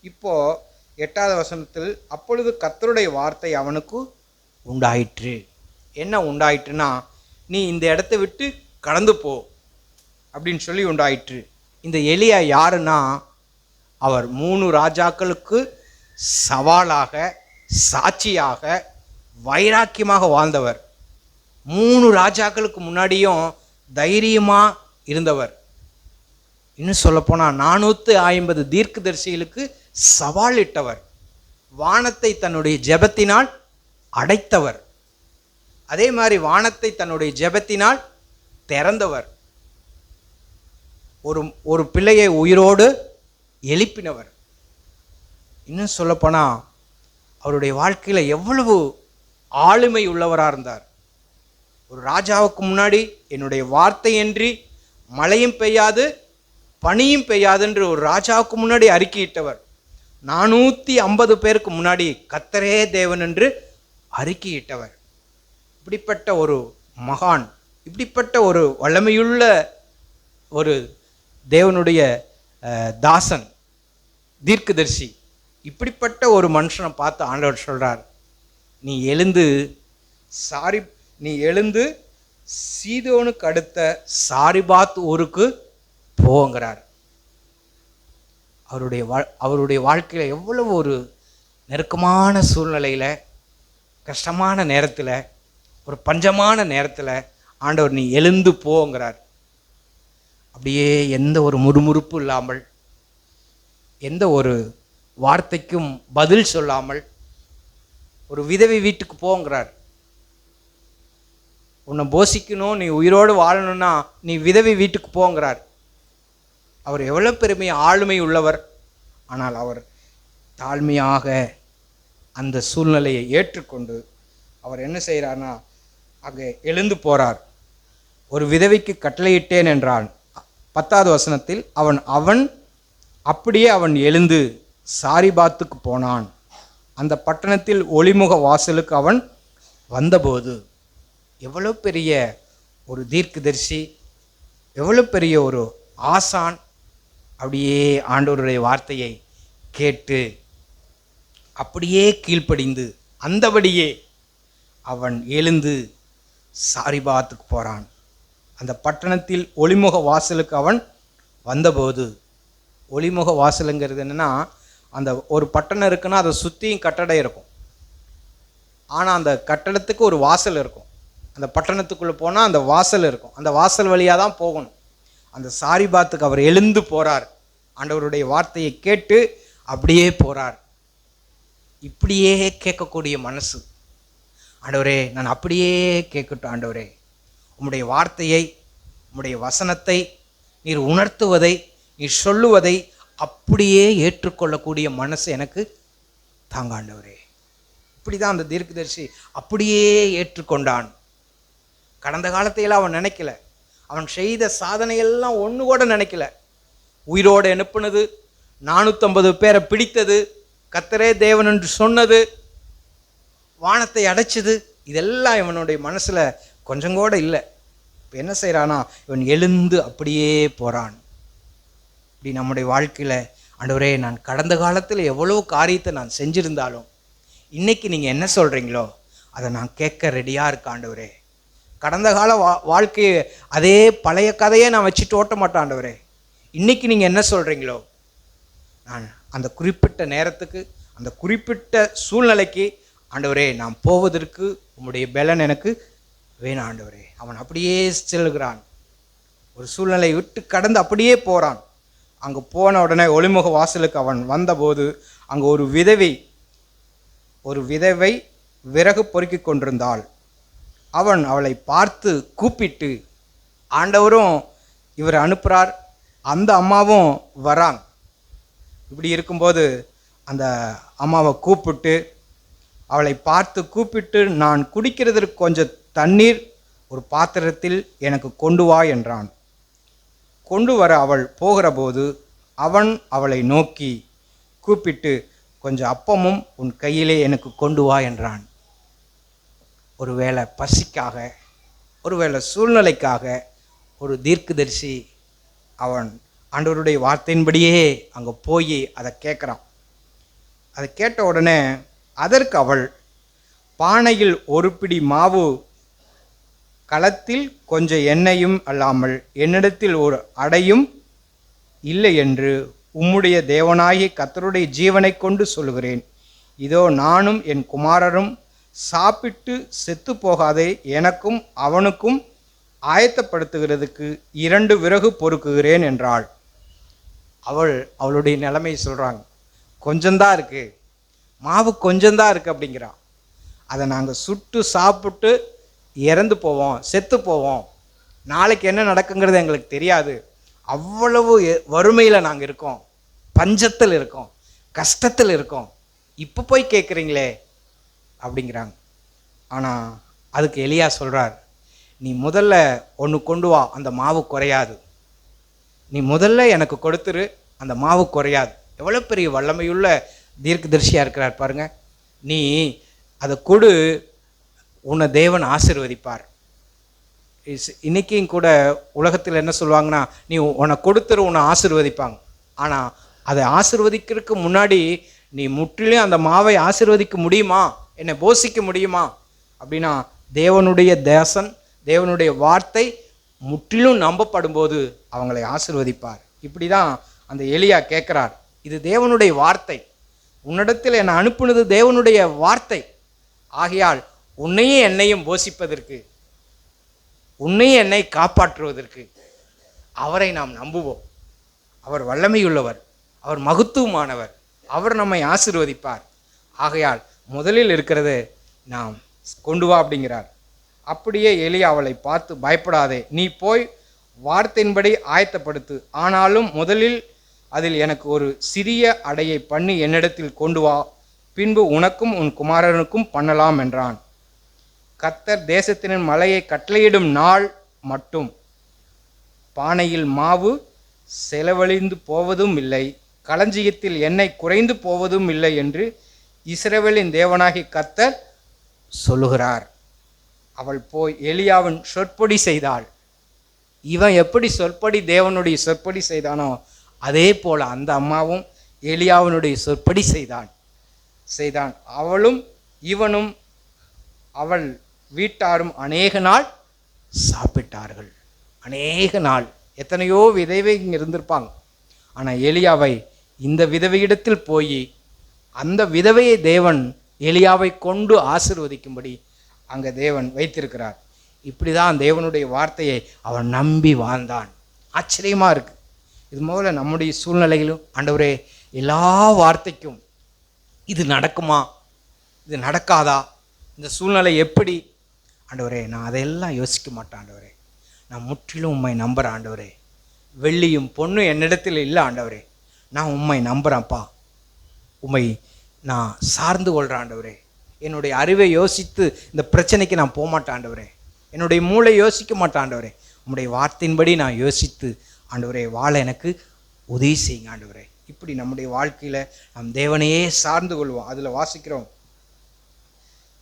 இப்போது 8வது வசனத்தில், அப்பொழுது கர்த்தருடைய வார்த்தை அவனுக்கு உண்டாயிற்று. என்ன உண்டாயிற்றுன்னா, நீ இந்த இடத்த விட்டு கடந்து போ அப்படின்னு சொல்லி உண்டாயிற்று. இந்த எலியா யாருன்னா, அவர் 3 ராஜாக்களுக்கு சவாலாக, சாட்சியாக, வைராக்கியமாக வாழ்ந்தவர். 3 ராஜாக்களுக்கு முன்னாடியும் தைரியமாக இருந்தவர். இன்னும் சொல்லப்போனால் 450 தீர்க்கதரிசிகளுக்கு சவாலிட்டவர். வானத்தை தன்னுடைய ஜெபத்தினால் அடைத்தவர். அதே மாதிரி வானத்தை தன்னுடைய ஜெபத்தினால் திறந்தவர். ஒரு பிள்ளையை உயிரோடு எழுப்பினவர். இன்னும் சொல்லப்போனால் அவருடைய வாழ்க்கையில் எவ்வளவு ஆளுமை உள்ளவராக இருந்தார். ஒரு ராஜாவுக்கு முன்னாடி என்னுடைய வார்த்தையின்றி மழையும் பெய்யாது பனியும் பெய்யாதுன்று ஒரு ராஜாவுக்கு முன்னாடி அறிக்கையிட்டவர். 450 பேருக்கு முன்னாடி கர்த்தரே தேவன் என்று அறிக்கையிட்டவர். இப்படிப்பட்ட ஒரு மகான், இப்படிப்பட்ட ஒரு வல்லமையுள்ள ஒரு தேவனுடைய தாசன், தீர்க்கதரிசி, இப்படிப்பட்ட ஒரு மனுஷனை பார்த்து ஆண்டவர் சொல்கிறார், நீ எழுந்து சீதோனுக்கு அடுத்த சாரிபாத் ஊருக்கு போங்கிறார். அவருடைய வாழ்க்கையில் எவ்வளவு ஒரு நெருக்கமான சூழ்நிலையில், கஷ்டமான நேரத்தில், ஒரு பஞ்சமான நேரத்தில் ஆண்டவர் நீ எழுந்து போங்கிறார். அப்படியே எந்த ஒரு முறுமுறுப்பு இல்லாமல், எந்த ஒரு வார்த்தைக்கும் பதில் சொல்லாமல் ஒரு விதவை வீட்டுக்கு போங்கிறார். உன்னை போஷிக்கணும், நீ உயிரோடு வாழணும்னா நீ விதவை வீட்டுக்கு போங்கிறார். அவர் எவ்வளோ பெருமையை ஆளுமை உள்ளவர். ஆனால் அவர் தாழ்மையாக அந்த சூழ்நிலையை ஏற்றுக்கொண்டு அவர் என்ன செய்கிறார்னா, அங்கே எழுந்து போகிறார். ஒரு விதவைக்கு கட்டளையிட்டேன் என்றான். 10வது வசனத்தில், அவன் அப்படியே எழுந்து சாரிபாத்துக்கு போனான். அந்த பட்டணத்தில் ஒளிமுக வாசலுக்கு அவன் வந்தபோது எவ்வளோ பெரிய ஒரு தீர்க்கதரிசி, எவ்வளோ பெரிய ஒரு ஆசான் அப்படியே ஆண்டவருடைய வார்த்தையை கேட்டு அப்படியே கீழ்ப்படிந்து அந்தபடியே அவன் எழுந்து சாரிபாத்துக்கு போகிறான். அந்த பட்டணத்தில் ஒளிமுக வாசலுக்கு அவன் வந்தபோது, ஒளிமுக வாசலுங்கிறது என்னென்னா, அந்த ஒரு பட்டணம் இருக்குன்னா அதை சுற்றியும் கட்டடம் இருக்கும். ஆனால் அந்த கட்டடத்துக்கு ஒரு வாசல் இருக்கும். அந்த பட்டணத்துக்குள்ளே போனால் அந்த வாசல் இருக்கும். அந்த வாசல் வழியாக தான் போகணும். அந்த சாரிபாத்துக்கு அவர் எழுந்து போகிறார். ஆண்டவருடைய வார்த்தையை கேட்டு அப்படியே போகிறார். இப்படியே கேட்கக்கூடிய மனசு, ஆண்டவரே நான் அப்படியே கேட்கட்டும் ஆண்டவரே, உம்முடைய வார்த்தையை, உம்முடைய வசனத்தை நீர் உணர்த்துவதை, நீர் சொல்லுவதை அப்படியே ஏற்றுக்கொள்ளக்கூடிய மனசு எனக்கு தாங்க ஆண்டவரே. இப்படி தான் அந்த தீர்க்கதரிசி அப்படியே ஏற்றுக்கொண்டான். கடந்த காலத்தையெல்லாம் அவன் நினைக்கல. அவன் செய்த சாதனையெல்லாம் ஒன்று கூட நினைக்கல. உயிரோடு எழுப்புனது, 450 பேரை பிடித்தது, கர்த்தரே தேவன் என்று சொன்னது, வானத்தை அடைச்சது, இதெல்லாம் இவனுடைய மனசில் கொஞ்சம் கூட இல்லை. இப்போ என்ன செய்கிறானா, இவன் எழுந்து அப்படியே போகிறான். இப்படி நம்முடைய வாழ்க்கையில் ஆண்டவரே நான் கடந்த காலத்தில் எவ்வளோ காரியத்தை நான் செஞ்சுருந்தாலும் இன்றைக்கி நீங்கள் என்ன சொல்கிறீங்களோ அதை நான் கேட்க ரெடியாக இருக்கேன் ஆண்டவரே. கடந்த கால வாழ்க்கையை அதே பழைய கதையே நான் வச்சுட்டு ஓட்ட மாட்டேன் ஆண்டவரே. இன்றைக்கி நீங்கள் என்ன சொல்கிறீங்களோ நான் அந்த குறிப்பிட்ட நேரத்துக்கு, அந்த குறிப்பிட்ட சூழ்நிலைக்கு ஆண்டவரே நான் போவதற்கு உம்முடைய பலன் எனக்கு வேணும் ஆண்டவரே. அவன் அப்படியே செல்கிறான். ஒரு சூழ்நிலை விட்டு கடந்து அப்படியே போகிறான். அங்கே போன உடனே ஒளிமுக வாசலுக்கு அவன் வந்தபோது அங்கே ஒரு விதவை விறகு பொறுக்கி கொண்டிருந்தாள். அவன் அவளை பார்த்து கூப்பிட்டு, ஆண்டவரும் இவர் அனுப்புகிறார், அந்த அம்மாவும் வராங்க. இப்படி இருக்கும்போது அந்த அம்மாவை கூப்பிட்டு, அவளை பார்த்து கூப்பிட்டு, நான் குடிக்கிறதற்கு கொஞ்சம் தண்ணீர் ஒரு பாத்திரத்தில் எனக்கு கொண்டு வா என்றான். கொண்டு வர அவள் போகிற போது அவன் அவளை நோக்கி கூப்பிட்டு, கொஞ்சம் அப்பமும் உன் கையிலே எனக்கு கொண்டு வா என்றான். ஒருவேளை பசிக்காக, ஒருவேளை சூழ்நிலைக்காக ஒரு தீர்க்கதரிசி அவன் ஆண்டவருடைய வார்த்தையின்படியே அங்கே போய் அதை கேட்குறான். அதை கேட்ட உடனே அதற்கு அவள், பானையில் ஒரு பிடி மாவு, களத்தில் கொஞ்சம் எண்ணெயும் அல்லாமல் என்னிடத்தில் ஒரு அடையும் இல்லை என்று உம்முடைய தேவனாகிய கர்த்தருடைய ஜீவனை கொண்டு சொல்லுகிறேன். இதோ நானும் என் குமாரரும் சாப்பிட்டு செத்து போகாதே எனக்கும் அவனுக்கும் ஆயத்தப்படுத்துகிறதுக்கு 2 விறகு பொறுக்குகிறேன் என்றாள். அவளுடைய நிலைமை சொல்கிறாங்க, கொஞ்சம்தான் இருக்குது, மாவு கொஞ்சம்தான் இருக்குது அப்படிங்கிறான். அதை நாங்கள் சுட்டு சாப்பிட்டு இறந்து போவோம், செத்து போவோம், நாளைக்கு என்ன நடக்குங்கிறது எங்களுக்கு தெரியாது, அவ்வளவு வறுமையில் நாங்கள் இருக்கோம், பஞ்சத்தில் இருக்கோம், கஷ்டத்தில் இருக்கோம், இப்போ போய் கேட்குறீங்களே அப்படிங்கிறாங்க. ஆனால் அதுக்கு எலியா சொல்கிறார், நீ முதல்ல ஒன்று கொண்டு வா, அந்த மாவு குறையாது. நீ முதல்ல எனக்கு கொடுத்துரு, அந்த மாவு குறையாது. எவ்வளோ பெரிய வல்லமையுள்ள தீர்க்கதரிசியாக இருக்கிறார் பாருங்க. நீ அதை கொடு, உன்னை தேவன் ஆசீர்வதிப்பார். இன்றைக்கும் கூட உலகத்தில் என்ன சொல்லுவாங்கன்னா, நீ உன்னை கொடுத்துரு, உன்னை ஆசீர்வதிப்பாங்க. ஆனால் அதை ஆசீர்வதிக்கிறதுக்கு முன்னாடி நீ முற்றிலும் அந்த மாவை ஆசீர்வதிக்க முடியுமா, என்னை போஷிக்க முடியுமா அப்படின்னா, தேவனுடைய தேசன், தேவனுடைய வார்த்தை முற்றிலும் நம்பப்படும் போது அவங்களை ஆசீர்வதிப்பார். இப்படி தான் அந்த எலியா கேட்குறார். இது தேவனுடைய வார்த்தை, உன்னிடத்தில் என்னை அனுப்புனது தேவனுடைய வார்த்தை. ஆகையால் உன்னையும் என்னையும் போஷிப்பதற்கு, உன்னையும் என்னை காப்பாற்றுவதற்கு அவரை நாம் நம்புவோம். அவர் வல்லமையுள்ளவர், அவர் மகத்துவமானவர், அவர் நம்மை ஆசீர்வதிப்பார். ஆகையால் முதலில் இருக்கிறது நாம் கொண்டு வா அப்படிங்கிறார். அப்படியே எலியா அவளை பார்த்து, பயப்படாதே, நீ போய் வார்த்தையின்படி ஆயத்தப்படுத்து, ஆனாலும் முதலில் அதில் எனக்கு ஒரு சிறிய அடையை பண்ணி என்னிடத்தில் கொண்டு வா, பின்பு உனக்கும் உன் குமாரனுக்கும் பண்ணலாம் என்றான். கர்த்தர் தேசத்தின் மலையை கட்டளையிடும் நாள் மட்டும் பானையில் மாவு செலவழிந்து போவதும் இல்லை, களஞ்சியத்தில் எண்ணெய் குறைந்து போவதும் இல்லை என்று இஸ்ரவேலின் தேவனாகி கர்த்தர் சொல்லுகிறார். அவள் போய் எலியாவின் சொற்படி செய்தாள். இவன் எப்படி சொற்படி தேவனுடைய சொற்படி செய்தானோ அதே போல் அந்த அம்மாவும் எலியாவினுடைய சொற்படி செய்தான். அவளும் இவனும் அவள் வீட்டாரும் அநேக நாள் சாப்பிட்டார்கள். அநேக நாள். எத்தனையோ விதவை இங்கே இருந்திருப்பாங்க. ஆனால் எலியாவை இந்த விதவையிடத்தில் போய் அந்த விதவையை தேவன் எலியாவை கொண்டு ஆசீர்வதிக்கும்படி அங்கே தேவன் வைத்திருக்கிறார். இப்படி தான் தேவனுடைய வார்த்தையை அவன் நம்பி வாழ்ந்தான். ஆச்சரியமாக இருக்குது. இது போல நம்முடைய சூழ்நிலையிலும் ஆண்டவரே எல்லா வார்த்தைக்கும் இது நடக்குமா, இது நடக்காதா, இந்த சூழ்நிலை எப்படி, ஆண்டவரே நான் அதையெல்லாம் யோசிக்க மாட்டேன். ஆண்டவரே நான் முற்றிலும் உம்மை நம்புகிறேன். ஆண்டவரே வெள்ளியும் பொண்ணும் என்னிடத்தில் இல்லை. ஆண்டவரே நான் உம்மை நம்புகிறேன்ப்பா, உம்மை நான் சார்ந்து கொள்கிறேன். ஆண்டவரே என்னுடைய அறிவை யோசித்து இந்த பிரச்சனைக்கு நான் போக மாட்டேன். ஆண்டவரே என்னுடைய மூளை யோசிக்க மாட்டேன். ஆண்டவரே உம்முடைய வார்த்தையின்படி நான் யோசித்து ஆண்டவரே வாழ எனக்கு உதவி செய்யுங்க. ஆண்டவரே இப்படி நம்முடைய வாழ்க்கையில் நம் தேவனையே சார்ந்து கொள்வோம். அதில் வாசிக்கிறோம்,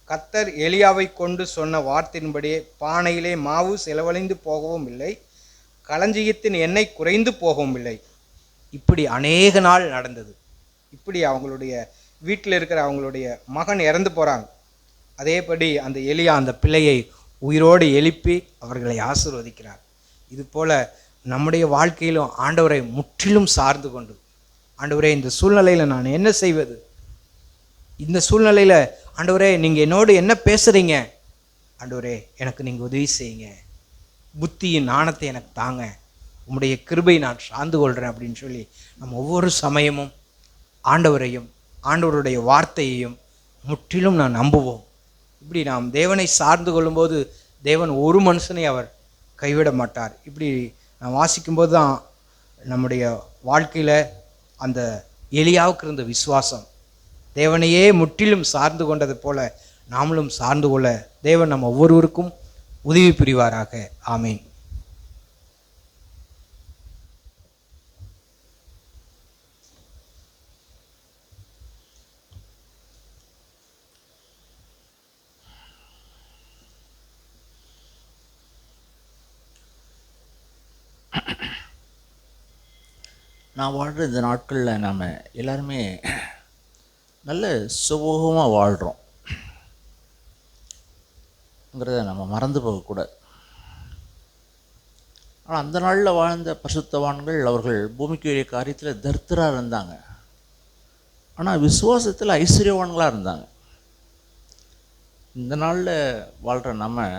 கர்த்தர் எலியாவை கொண்டு சொன்ன வார்த்தையின்படியே பானையிலே மாவு செலவழிந்து போகவும் இல்லை, களஞ்சியத்தின் எண்ணெய் குறைந்து போகவும் இல்லை. இப்படி அநேக நாள் நடந்தது. இப்படி அவங்களுடைய வீட்டில் இருக்கிற அவங்களுடைய மகன் இறந்து போகிறாங்க. அதேபடி அந்த எலியா அந்த பிள்ளையை உயிரோடு எழுப்பி அவர்களை ஆசீர்வதிக்கிறார். இது போல் நம்முடைய வாழ்க்கையிலும் ஆண்டவரை முற்றிலும் சார்ந்து கொண்டு, ஆண்டவரே இந்த சூழ்நிலையில் நான் என்ன செய்வது, இந்த சூழ்நிலையில் ஆண்டவரே நீங்கள் என்னோடு என்ன பேசுகிறீங்க, ஆண்டவரே எனக்கு நீங்கள் உதவி செய்யுங்க, புத்தியின் ஞானத்தை எனக்கு தாங்க, உம்முடைய கிருபை நான் சார்ந்து கொள்கிறேன் அப்படின்னு சொல்லி நம்ம ஒவ்வொரு சமயமும் ஆண்டவரையும் ஆண்டவருடைய வார்த்தையையும் முற்றிலும் நான் நம்புவோம். இப்படி நாம் தேவனை சார்ந்து கொள்ளும்போது தேவன் ஒரு மனுஷனை அவர் கைவிட மாட்டார். இப்படி நான் வாசிக்கும்போது தான் நம்முடைய வாழ்க்கையில் அந்த எலியாவுக்கு இருந்த விசுவாசம் தேவனையே முற்றிலும் சார்ந்து கொண்டது போல நாமளும் சார்ந்து கொள்ள தேவன் நம்ம ஒவ்வொருவருக்கும் உதவி புரிவாராக. ஆமீன். நான் வாழ்கிற இந்த நாட்களில் நாம் எல்லாருமே நல்ல சுமூகமாக வாழ்கிறோங்கிறத நம்ம மறந்து போகக்கூடாது. ஆனால் அந்த நாளில் வாழ்ந்த பரிசுத்தவான்கள் அவர்கள் பூமிக்குரிய காரியத்தில் தரித்திராக இருந்தாங்க, ஆனால் விசுவாசத்தில் ஐஸ்வர்யவான்களாக இருந்தாங்க. இந்த நாளில் வாழ்கிற நம்ம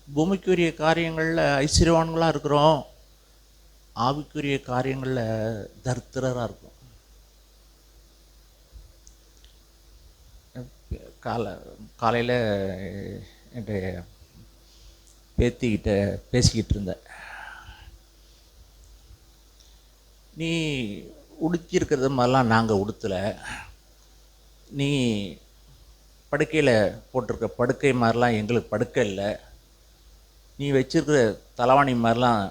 பூமிக்குரிய காரியங்களில் ஐஸ்வர்யவான்களாக இருக்கிறோம், ஆவிக்குரிய காரியங்களில் தரித்திரராக இருக்கும். காலையில் என்னுடைய பேத்திக்கிட்ட பேசிக்கிட்டு இருந்தேன். நீ உடுத்திருக்கிறது மாதிரிலாம் நாங்கள் உடுத்தலை, நீ படுக்கையில் போட்டிருக்க படுக்கை மாதிரிலாம் எங்களுக்கு படுக்கை இல்லை, நீ வச்சிருக்கிற தலைவாணி மாதிரிலாம்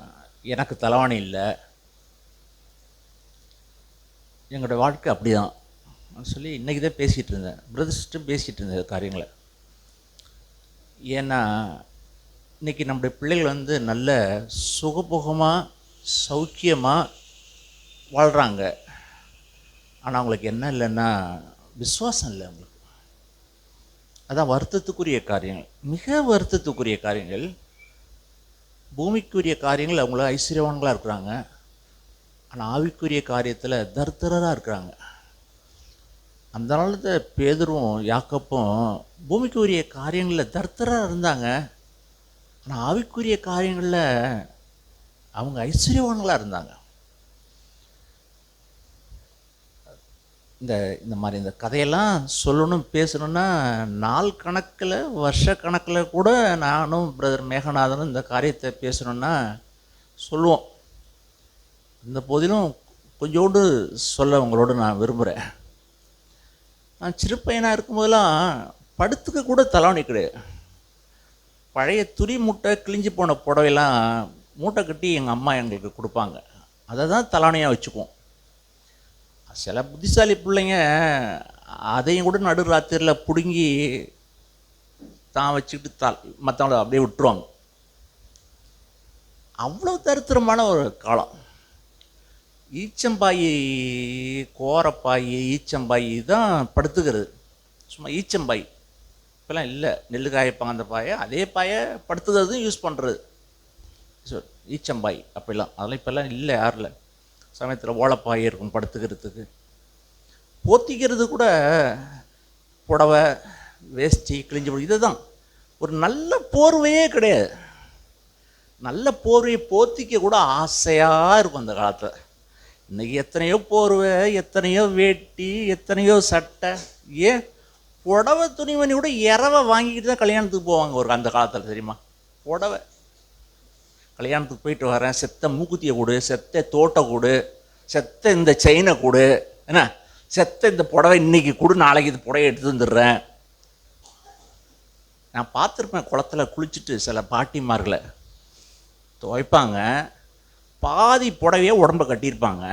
எனக்கு தலைவாணி இல்லை, எங்களோட வாழ்க்கை அப்படி தான் சொல்லி இன்றைக்கி தான் பேசிகிட்டு இருந்தேன். பிரதர்ஸ்ட்டும் பேசிகிட்டு இருந்தேன் காரியங்களை. ஏன்னா இன்றைக்கி நம்முடைய பிள்ளைகள் வந்து நல்ல சுகபோகமாக சௌக்கியமாக வாழ்கிறாங்க, ஆனால் அவங்களுக்கு என்ன இல்லைன்னா விசுவாசம் இல்லை அவங்களுக்கு. அதான் வருத்தத்துக்குரிய காரியங்கள், மிக வருத்தத்துக்குரிய காரியங்கள். பூமிக்குரிய காரியங்கள் அவங்கள ஐஸ்வர்யவான்களாக இருக்கிறாங்க, ஆனால் ஆவிக்குரிய காரியத்தில் தரித்திரராக இருக்கிறாங்க. அந்த நாளில் பேதுருவும் யாக்கோப்பும் பூமிக்குரிய காரியங்களில் தரித்திரராக இருந்தாங்க, ஆனால் ஆவிக்குரிய காரியங்களில் அவங்க ஐஸ்வர்யவான்களாக இருந்தாங்க. இந்த மாதிரி இந்த கதையெல்லாம் சொல்லணும் பேசணுன்னா நாள் கணக்கில் வருஷ கணக்கில் கூட நானும் பிரதர் மேகநாதனும் இந்த காரியத்தை பேசணுன்னா சொல்லுவோம். இந்த போதிலும் கொஞ்சோண்டு சொல்ல உங்களோடு நான் விரும்புகிறேன். நான் சிறு பையனாக இருக்கும்போதெல்லாம் படுத்துக்க கூட தலைவணி கிடையாது. பழைய துணி மூட்டை கிழிஞ்சு போன புடவையெல்லாம் மூட்டை கட்டி எங்கள் அம்மா எங்களுக்கு கொடுப்பாங்க, அதை தான் தலைவணியாக வச்சுக்குவோம். சில புத்திசாலி பிள்ளைங்க அதையும் கூட நடு ராத்திரியில் பிடுங்கி தான் வச்சுக்கிட்டு மற்றவங்கள அப்படியே விட்டுருவாங்க. அவ்வளோ தரித்திரமான ஒரு காலம். ஈச்சம்பாயி, கோரப்பாயி, ஈச்சம்பாயி தான் படுத்துக்கிறது. சும்மா ஈச்சம்பாய் இப்போலாம் இல்லை. நெல் காயப்பாங்க அந்த பாயை, அதே பாயை படுத்துக்கிறதும் யூஸ் பண்ணுறது ஈச்சம்பாய். அப்படிலாம் அதெல்லாம் இப்போல்லாம் இல்லை. யாரில் சமயத்தில் ஓலைப்பாய் இருக்கும் படுத்துக்கிறதுக்கு. போத்திக்கிறது கூட புடவை, வேஷ்டி, கிழிஞ்சு போடு, இதுதான். ஒரு நல்ல போர்வையே கிடையாது. நல்ல போர்வையை போத்திக்க கூட ஆசையாக இருக்கும் அந்த காலத்தில். இன்றைக்கி எத்தனையோ போர்வை, எத்தனையோ வேட்டி, எத்தனையோ சட்டை. ஏன் புடவை துணிமணி கூட இரவை வாங்கிக்கிட்டு தான் கல்யாணத்துக்கு போவாங்க ஒரு அந்த காலத்தில், தெரியுமா? புடவை கல்யாணத்துக்கு போயிட்டு வரேன், செத்த மூக்குத்தியை கொடு, செத்த தோட்டை கொடு, செத்த இந்த செயினை கொடு, என்ன செத்த இந்த புடவை இன்னைக்கு கொடு, நாளைக்கு இது புடவை எடுத்து வந்துடுறேன். நான் பார்த்துருப்பேன் குளத்துல குளிச்சுட்டு சில பாட்டிமார்களை துவைப்பாங்க. பாதி புடவையே உடம்ப கட்டியிருப்பாங்க,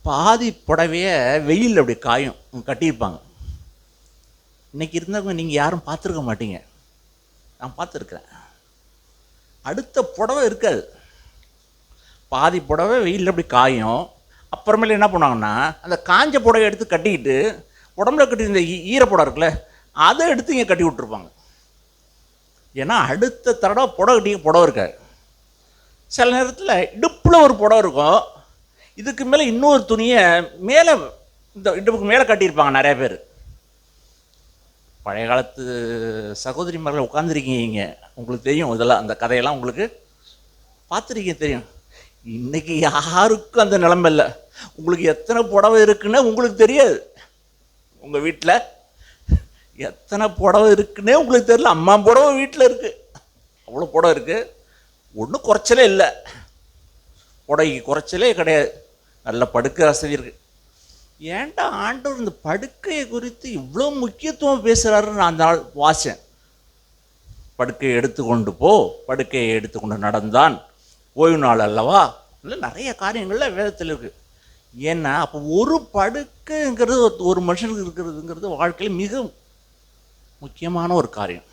பாதி புடவைய வெயிலில் அப்படி காயும் கட்டியிருப்பாங்க. இன்றைக்கி இருந்தவங்க நீங்கள் யாரும் பார்த்துருக்க மாட்டீங்க. நான் பார்த்துருக்குறேன். அடுத்த புடவை இருக்காது, பாதி புடவை வெயிலில் அப்படி காயும். அப்புறமேல என்ன பண்ணுவாங்கன்னா அந்த காஞ்ச புடவை எடுத்து கட்டிக்கிட்டு உடம்புல கட்டி இந்த ஈரப்புடவை இருக்குல்ல அதை எடுத்து இங்கே கட்டி விட்ருப்பாங்க. ஏன்னா அடுத்த தடவை புடவை கட்டிக்க புடவை இருக்காது. சில நேரத்தில் இடுப்பில் ஒரு புடவை இருக்கும், இதுக்கு மேலே இன்னொரு துணியை மேலே இந்த இடுப்புக்கு மேலே கட்டியிருப்பாங்க நிறைய பேர். பழைய காலத்து சகோதரிமார்கள் உட்காந்துருக்கீங்க, உங்களுக்கு தெரியும் இதெல்லாம், அந்த கதையெல்லாம் உங்களுக்கு பார்த்துருக்கீங்க, தெரியும். இன்றைக்கி யாருக்கும் அந்த நிலைமை இல்லை. உங்களுக்கு எத்தனை புடவை இருக்குன்னு உங்களுக்கு தெரியாது. உங்கள் வீட்டில் எத்தனை புடவை இருக்குன்னே உங்களுக்கு தெரியல. அம்மா புடவை வீட்டில் இருக்குது, அவ்வளோ புடவை இருக்குது. ஒன்றும் குறைச்சலே இல்லை, புடவைக்கு குறைச்சலே கிடையாது. நல்ல படுக்கை வசதி இருக்குது. ஏன்டா ஆண்டவர் இந்த படுக்கையை குறித்து இவ்வளோ முக்கியத்துவம் பேசுகிறாருன்னு நான் அந்த நாள் வாசேன். படுக்கையை எடுத்துக்கொண்டு போ, படுக்கையை எடுத்துக்கொண்டு நடந்தான், ஓய்வு நாள் அல்லவா, இல்லை நிறைய காரியங்களில் வேதத்தில் இருக்குது. ஏன்னா அப்போ ஒரு படுக்கைங்கிறது ஒரு மனுஷனுக்கு இருக்கிறதுங்கிறது வாழ்க்கையில் மிக முக்கியமான ஒரு காரியம்.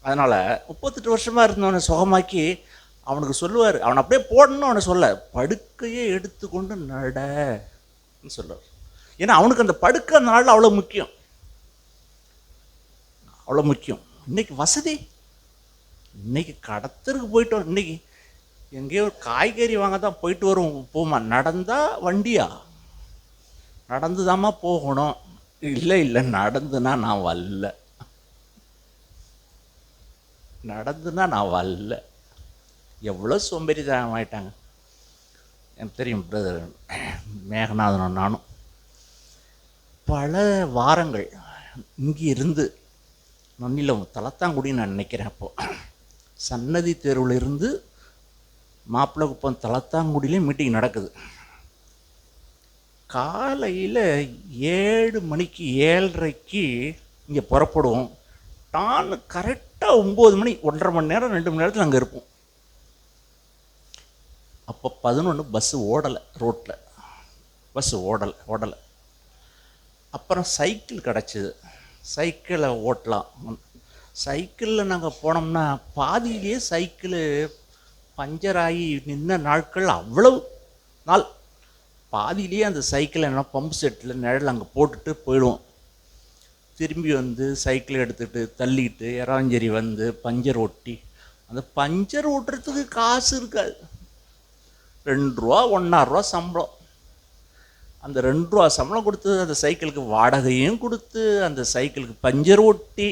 அதனால் 38 வருஷமாக இருந்தவனை சுகமாக்கி அவனுக்கு சொல்லுவார், அவனை அப்படியே போடணும் அவனை சொல்ல, படுக்கையை எடுத்துக்கொண்டு நடன்னு சொல்லுவார். ஏன்னா அவனுக்கு அந்த படுக்கை அந்த நாளில் அவ்வளோ முக்கியம், அவ்வளோ முக்கியம். இன்னைக்கு வசதி, இன்னைக்கு கடத்தருக்கு போயிட்டோம். இன்னைக்கு எங்கேயோ ஒரு காய்கறி வாங்க தான் போயிட்டு வரும், போமா நடந்தா வண்டியா, நடந்துதாம்மா போகணும். இல்லை இல்லை, நடந்துனா நான் வரல, நடந்துனா நான் வரல. எவ்வளோ சோம்பேறித்தனம் ஆயிட்டாங்க. எனக்கு தெரியும் பிரதர் மேகநாதனும் நானும் பல வாரங்கள் இங்கே இருந்து நன்னிலம் தலத்தாங்குடின்னு நான் நினைக்கிறேன். அப்போது சன்னதி தெருவில் இருந்து மாப்பிள்ளை தலத்தாங்குடியிலே மீட்டிங் நடக்குது. காலையில் 7 மணிக்கு 7:30க்கு இங்கே புறப்படுவோம். டான்னு கரெக்டாக 9 மணி, 1.5 மணி நேரம் 2 மணி நேரத்தில் அங்கே இருப்போம். அப்போ 11 பஸ்ஸு ஓடலை, ரோட்டில் பஸ்ஸு ஓடலை. அப்புறம் சைக்கிள் கிடச்சிது, சைக்கிளை ஓட்டலாம். சைக்கிளில் நாங்கள் போனோம்னா பாதியிலேயே சைக்கிளு பஞ்சர் ஆகி நின்ன நாட்கள் அவ்வளவு நாள். பாதியிலேயே அந்த சைக்கிளை என்ன பம்பு செட்டில் நிழல் அங்கே போட்டுட்டு போயிடுவோம். திரும்பி வந்து சைக்கிளை எடுத்துகிட்டு தள்ளிட்டு எறாஞ்சேரி வந்து பஞ்சர் ஓட்டி, அந்த பஞ்சர் ஓட்டுறதுக்கு காசு இருக்காது. 2 ரூபா 1.5 ரூபா சம்பளம். அந்த 2 ரூபா சம்பளம் கொடுத்து அந்த சைக்கிளுக்கு வாடகையும் கொடுத்து, அந்த சைக்கிளுக்கு பஞ்சர் ஓட்டி,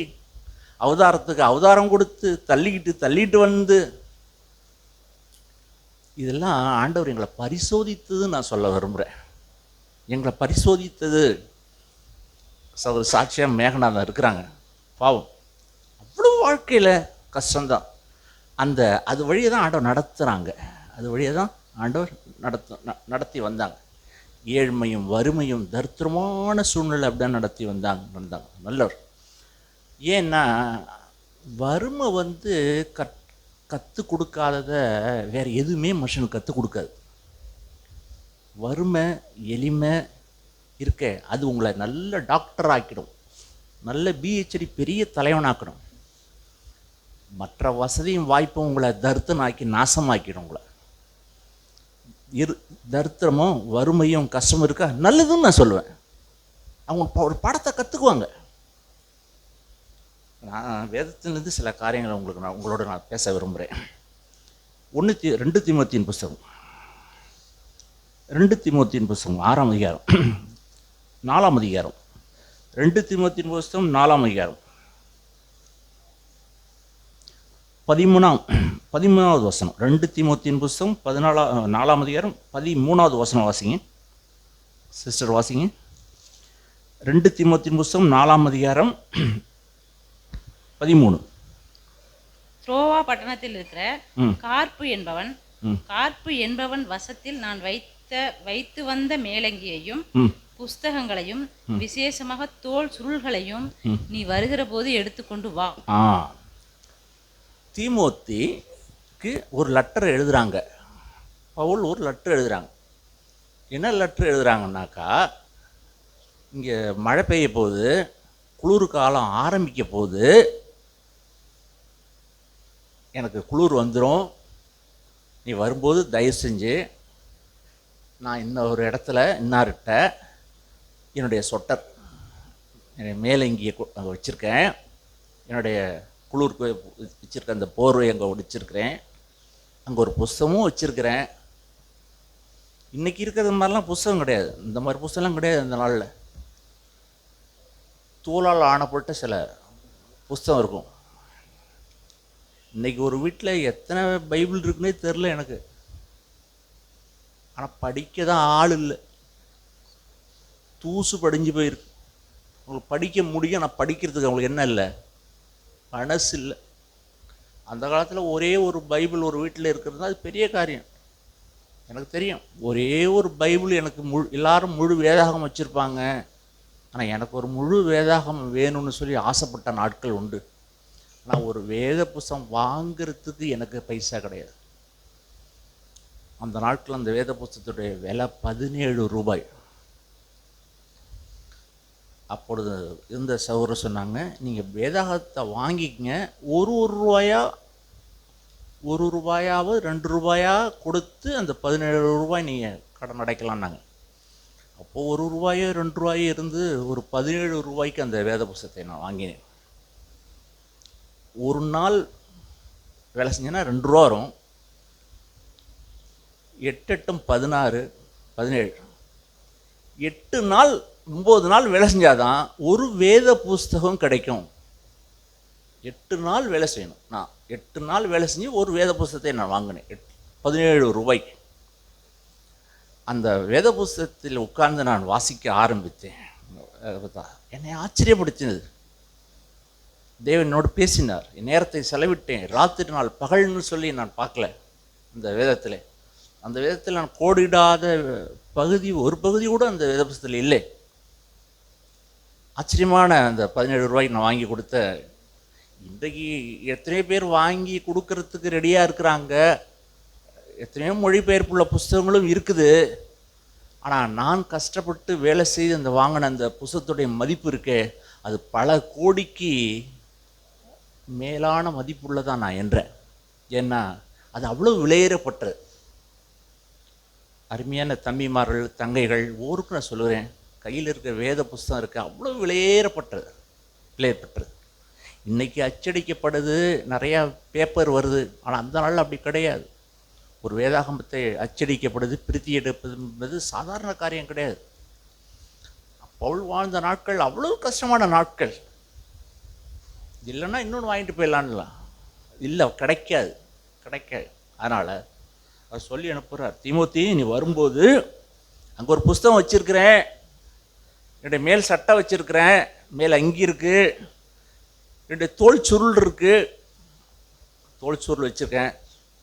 அவதாரத்துக்கு அவதாரம் கொடுத்து, தள்ளிட்டு வந்து, இதெல்லாம் ஆண்டவர் எங்களை பரிசோதித்ததுன்னு நான் சொல்ல விரும்புகிறேன். எங்களை பரிசோதித்தது. ஒரு சாட்சியாக மேகநாதன் இருக்கிறாங்க, பாவம் அவ்வளோ வாழ்க்கையில் கஷ்டம்தான். அது வழியை தான் ஆண்டவர் நடத்துகிறாங்க, அது வழியை தான் ஆண்டவர் நடத்தி வந்தாங்க. ஏழ்மையும் வறுமையும் தரித்திரமான சூழ்நிலை அப்படிதான் நடத்தி வந்தாங்க நல்லவர். ஏன்னா வறுமை கற்றுக் கொடுக்காததை வேறு எதுவுமே மனுஷனுக்கு கற்றுக் கொடுக்காது. வறுமை எளிமை இருக்க அது உங்களை நல்ல டாக்டர் ஆக்கிடும், நல்ல பிஹெச்டி பெரிய தலைவனாக்கணும். மற்ற வசதியும் வாய்ப்பும் உங்களை தரித்திரனாக்கி நாசமாக்கிடும். உங்களை தரித்திரமும் வறுமையும் கஷ்டமும் இருக்கா நல்லதுன்னு நான் சொல்லுவேன். அவங்க ஒரு பாடத்தை கற்றுக்குவாங்க. நான் வேதத்திலிருந்து சில காரியங்களை உங்களோட நான் பேச விரும்புகிறேன். 2 தீமோத்தேயின் புஸ்தகம் 6ஆம் அதிகாரம் 4ஆம் அதிகாரம் 2 தீமோத்தேயின் புஸ்தகம் 4ஆம் அதிகாரம் 13வது வசனம். 2 தீமோத்தேயின் புஸ்தகம் 4ஆம் அதிகாரம் 13வது வசனம் வாசிங்க சிஸ்டர், வாசிங்க. 2 தீமோத்தேயின் புஸ்தகம் 4ஆம் அதிகாரம் 13. த்ரோவா பட்டணத்தில் இருக்கிற கார்ப்பு என்பவன் வசத்தில் நான் வைத்து வந்த மேலங்கியையும் புஸ்தகங்களையும் விசேஷமாக தோல் சுருள்களையும் நீ வருகிற போது எடுத்துக்கொண்டு வா. தீமோத்திக்கு ஒரு லெட்டர் எழுதுறாங்க. பவுல் ஒரு லெட்டர் எழுதுறாங்க. என்ன லெட்டர் எழுதுறாங்கன்னாக்கா, இங்கே மழை பெய்ய போகுது, குளிர் காலம் ஆரம்பிக்க போகுது, எனக்கு குளிர் வந்துடும், நீ வரும்போது தயவு செஞ்சு நான் இன்னொரு இடத்துல இன்னார்கிட்ட என்னுடைய சொட்டர், என்னுடைய மேலே இங்கே அங்கே வச்சுருக்கேன், என்னுடைய குளிருக்கு வச்சுருக்க அந்த போர்வை அங்கே வச்சுருக்கிறேன், அங்கே ஒரு புஸ்தகமும் வச்சுருக்கிறேன். இன்றைக்கி இருக்கிறது மாதிரிலாம் புஸ்தகம் கிடையாது, இந்த மாதிரி புஸ்தகம்லாம் கிடையாது. அந்த நாளில் தோலால் ஆனப்பட்ட சில புஸ்தகம் இருக்கும். இன்றைக்கி ஒரு வீட்டில் எத்தனை பைபிள் இருக்குன்னே தெரில எனக்கு. ஆனால் படிக்க தான் ஆள் இல்லை, தூசு படிஞ்சு போயிருக்கு. உங்களுக்கு படிக்க முடியும், ஆனால் படிக்கிறதுக்கு அவங்களுக்கு என்ன இல்லை, மனசு இல்லை. அந்த காலத்தில் ஒரே ஒரு பைபிள் ஒரு வீட்டில் இருக்கிறது அது பெரிய காரியம். எனக்கு தெரியும், ஒரே ஒரு பைபிள் எனக்கு எல்லாரும் முழு வேதாகம் வச்சுருப்பாங்க. ஆனால் எனக்கு ஒரு முழு வேதாகம் வேணும்னு சொல்லி ஆசைப்பட்ட நாட்கள் உண்டு. ஆனால் ஒரு வேத புஸ்தகம் வாங்கிறதுக்கு எனக்கு பைசா கிடையாது. அந்த நாட்கள் அந்த வேத புஸ்தகத்துடைய விலை 17 ரூபாய். அப்பொழுது இருந்த சகோதரர் சொன்னாங்க, நீங்கள் வேதாகத்தை வாங்கிக்கங்க, ஒரு ரூபாயாவது 2 ரூபாயா கொடுத்து அந்த 17 ரூபாய் நீங்கள் கடன் அடைக்கலான்னாங்க. அப்போது 1 ரூபாயோ 2 ரூபாயோ இருந்து ஒரு 17 ரூபாய்க்கு அந்த வேத புஸ்தகத்தை நான் வாங்கினேன். ஒரு நாள் வேலை செஞ்சேன்னா 2 ரூபா வரும். 8 8 16 17 8 நாள் 9 நாள் வேலை செஞ்சாதான் ஒரு வேத புஸ்தகம் கிடைக்கும். 8 நாள் வேலை செய்யணும். நான் 8 நாள் வேலை செஞ்சு ஒரு வேத புஸ்தகத்தை நான் வாங்கினேன் 17 ரூபாய்க்கு. அந்த வேத புஸ்தகத்தில் உட்கார்ந்து நான் வாசிக்க ஆரம்பித்தேன். என்னை ஆச்சரியப்படுத்தினது. தேவனோடு பேசினார், என் நேரத்தை செலவிட்டேன், ராத்திரி நாள் பகல்னு சொல்லி நான் பார்க்கல. அந்த வேதத்தில் நான் கோடிடாத பகுதி, ஒரு பகுதி கூட அந்த வேத புஸ்தகத்தில் இல்லை. ஆச்சரியமான அந்த 17 ரூபாய்க்கு நான் வாங்கி கொடுத்த. இன்றைக்கு எத்தனையோ பேர் வாங்கி கொடுக்கறதுக்கு ரெடியாக இருக்கிறாங்க, எத்தனையோ மொழிபெயர்ப்புள்ள புஸ்தகங்களும் இருக்குது. ஆனால் நான் கஷ்டப்பட்டு வேலை செய்து அந்த வாங்கின அந்த புஸ்தகத்துடைய மதிப்பு இருக்கே, அது பல கோடிக்கு மேலான மதிப்புள்ளதான் நான் என்றேன். ஏன்னா அது அவ்வளோ விலையேறப்பட்டது. அருமையான தம்பிமார்கள் தங்கைகள் ஊருக்கு நான் சொல்லுகிறேன், கையில் இருக்கிற வேத புஸ்தகம் இருக்க அவ்வளோ விலையேறப்பட்டது. இன்றைக்கி அச்சடிக்கப்படுது, நிறையா பேப்பர் வருது. ஆனால் அந்த நாளில் அப்படி கிடையாது. ஒரு வேதாகமத்தை அச்சடிக்கப்படுது, பிரித்தி எடுப்பது என்பது சாதாரண காரியம் கிடையாது. பவுல் வாழ்ந்த நாட்கள் அவ்வளோ கஷ்டமான நாட்கள். இல்லைன்னா இன்னொன்று வாங்கிட்டு போயிடலான்லாம் இல்லை, கிடைக்காது. அதனால் அவர் சொல்லி அனுப்புகிறார், தீமோத்தி நீ வரும்போது அங்கே ஒரு புஸ்தகம் வச்சுருக்கிறேன், என்னுடைய மேல் சட்டை வச்சுருக்கிறேன், மேல் அங்கி இருக்குது, என்னுடைய தோல் சுருள் இருக்குது, தோல் சுருள் வச்சுருக்கேன்.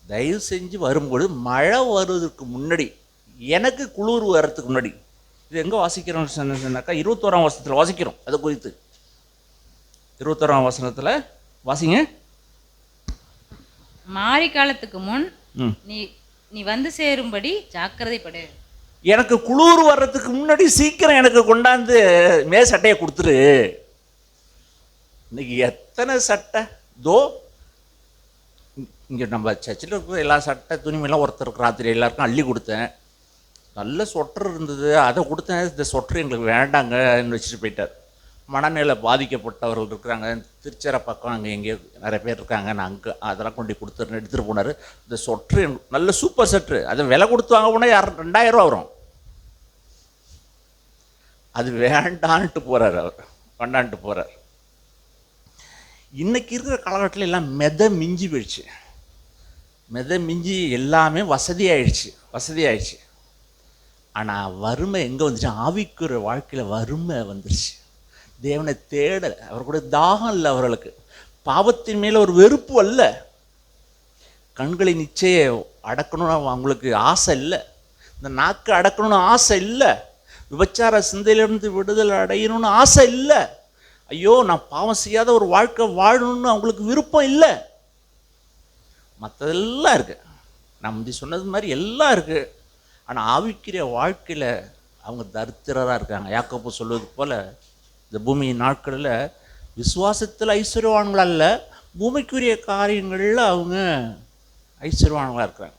தயவு செஞ்சு வரும்போது மழை வருவதற்கு முன்னாடி, எனக்கு குளிர் வர்றதுக்கு முன்னாடி. இது எங்கே வாசிக்கிறோம்னு சொன்னாக்கா 21ஆம் வசனத்தில் வாசிக்கிறோம். அதை குறித்து 21ஆம் வசனத்தில் வாசிங்க. மாரி காலத்துக்கு முன் நீ வந்து சேரும்படி ஜாக்கிரதைப்படு. எனக்கு குளிர் வர்றதுக்கு முன்னாடி சீக்கிரம் எனக்கு கொண்டாந்து மே சட்டையை கொடுத்துரு. இன்னைக்கு எத்தனை சட்டை தோ இங்கே நம்ம சர்ச்சில் இருக்கிற எல்லா சட்டை துணிமெல்லாம் ஒருத்தருக்கு ராத்திரி எல்லாருக்கும் அள்ளி கொடுத்தேன். நல்ல சொட்டர் இருந்தது, அதை கொடுத்தேன். இந்த சொட்டர் எங்களுக்கு வேண்டாங்கன்னு வச்சுட்டு போயிட்டார். மனநிலை பாதிக்கப்பட்டவர்கள் இருக்கிறாங்க திருச்சேரை பக்கம், அங்கே எங்கேயோ நிறைய பேர் இருக்காங்க. நான் அங்கே அதெல்லாம் கொண்டு கொடுத்துருன்னு எடுத்துகிட்டு போனார். இந்த சொட்ரு நல்ல சூப்பர் செட்ரு, அதை விலை கொடுத்து வாங்க போனால் 2000 ரூபா வரும். அது வேண்டான்ட்டு போகிறார், அவர் வேண்டான்ட்டு போகிறார். இன்றைக்கி இருக்கிற காலகட்டத்தில் எல்லாம் மிஞ்சி போயிடுச்சு. மிஞ்சி எல்லாமே வசதியாயிடுச்சு. ஆனால் வறுமை எங்கே வந்துச்சு? ஆவிக்குற வாழ்க்கையில் வறுமை வந்துருச்சு. தேவனை தேடலை, அவர் கூட தாகம் இல்லை அவர்களுக்கு. பாவத்தின் மேலே ஒரு வெறுப்பு அல்ல, கண்களை நிச்சயம் அடக்கணும்னு அவங்களுக்கு ஆசை இல்லை, இந்த நாக்கு அடக்கணும்னு ஆசை இல்லை, விபச்சார சிந்தையிலிருந்து விடுதலை அடையணும்னு ஆசை இல்லை. ஐயோ நான் பாவம் செய்யாத ஒரு வாழ்க்கை வாழணும்னு அவங்களுக்கு விருப்பம் இல்லை. மற்றதெல்லாம் இருக்குது, நான் முந்தி சொன்னது மாதிரி எல்லாம் இருக்குது. ஆனால் ஆவிக்கிற வாழ்க்கையில் அவங்க தரித்திரராக இருக்காங்க. யாக்கோபு சொல்வது போல் இந்த பூமியின் நாட்களில் விசுவாசத்தில் ஐஸ்வர்யவான்கள் அல்ல, பூமிக்குரிய காரியங்களில் அவங்க ஐஸ்வர்யவான்களாக இருக்கிறாங்க.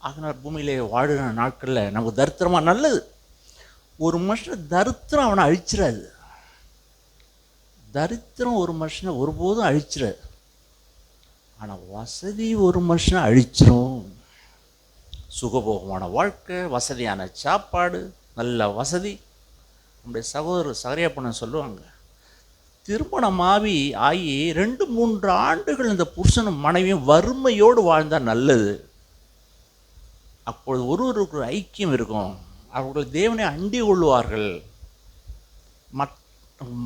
ஆகினார் பூமியிலே வாழுகிற நாட்களில் நமக்கு தரித்திரமாக நல்லது. ஒரு மனுஷன் தரித்திரம் அவனை அழிச்சிடாது. தரித்திரம் ஒரு மனுஷனை ஒருபோதும் அழிச்சிடாது. ஆனால் வசதி ஒரு மனுஷனை அழிச்சிரும். சுகபோகமான வாழ்க்கை, வசதியான சாப்பாடு, நல்ல வசதி. நம்முடைய சகோதரர் சகரியாப்பண்ணன் சொல்லுவாங்க, திருமணமாகி ஆகி 2-3 ஆண்டுகள் இந்த புருஷனும் மனைவியும் வறுமையோடு வாழ்ந்தால் நல்லது. அப்பொழுது ஒருவருக்கு ஒரு ஐக்கியம் இருக்கும், அவர்கள் தேவனை அண்டி கொள்வார்கள்.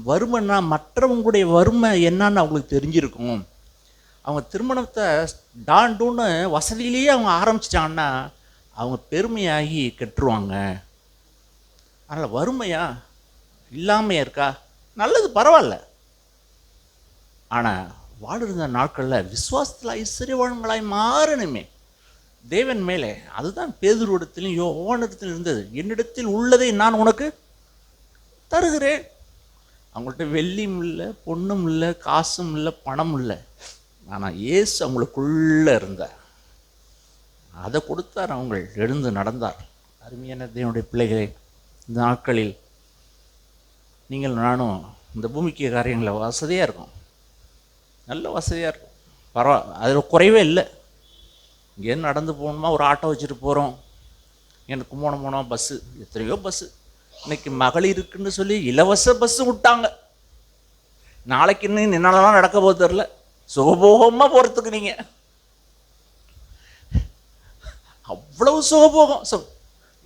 வறுமைன்னா மற்றவங்களுடைய வறுமை என்னன்னு அவங்களுக்கு தெரிஞ்சிருக்கும். அவங்க திருமணத்தை டாண்டுன்னு வசதியிலேயே அவங்க ஆரம்பிச்சிட்டாங்கன்னா அவங்க பெருமையாகி கெட்டுருவாங்க. அதனால் வறுமையா இல்லாமையா இருக்கா? நல்லது, பரவாயில்ல. ஆனால் வாழுகிற நாட்களில் விசுவாசத்தில் ஐஸ்வர்யவான்களாய் மாறணுமே தேவன் மேலே. அதுதான் பேதுருவிடத்திலும் யோவானிடத்திலும் இருந்தது. என்னிடத்தில் உள்ளதை நான் உனக்கு தருகிறேன். அவங்கள்ட்ட வெள்ளியும் இல்லை, பொண்ணும் இல்லை, காசும் இல்லை, பணம் இல்லை. ஆனால் இயேசு அவங்களுக்குள்ளே இருந்தார், அதை கொடுத்தார். அவங்க எழுந்து நடந்தார். அருமையான தேவனுடைய பிள்ளைகளே, இந்த நாட்களில் நீங்கள் நானும் இந்த பூமிக்கு காரியங்களில் வசதியாக இருக்கும், நல்ல வசதியாக இருக்கும், பரவாயில்ல, அதில் குறைவே இல்லை. இங்கேருந்து நடந்து போகணுமா ஒரு ஆட்டோ வச்சுட்டு போகிறோம், எனக்கு கும்போணம் போனோம் பஸ்ஸு, எத்தனையோ பஸ்ஸு. இன்றைக்கி மகளிருக்குன்னு சொல்லி இலவச பஸ்ஸு விட்டாங்க. நாளைக்கு இன்னும் என்னாலலாம் நடக்க போது தெரில, சுகபோகமாக போகிறதுக்கு நீங்கள் அவ்வளவு சுகபோகம்.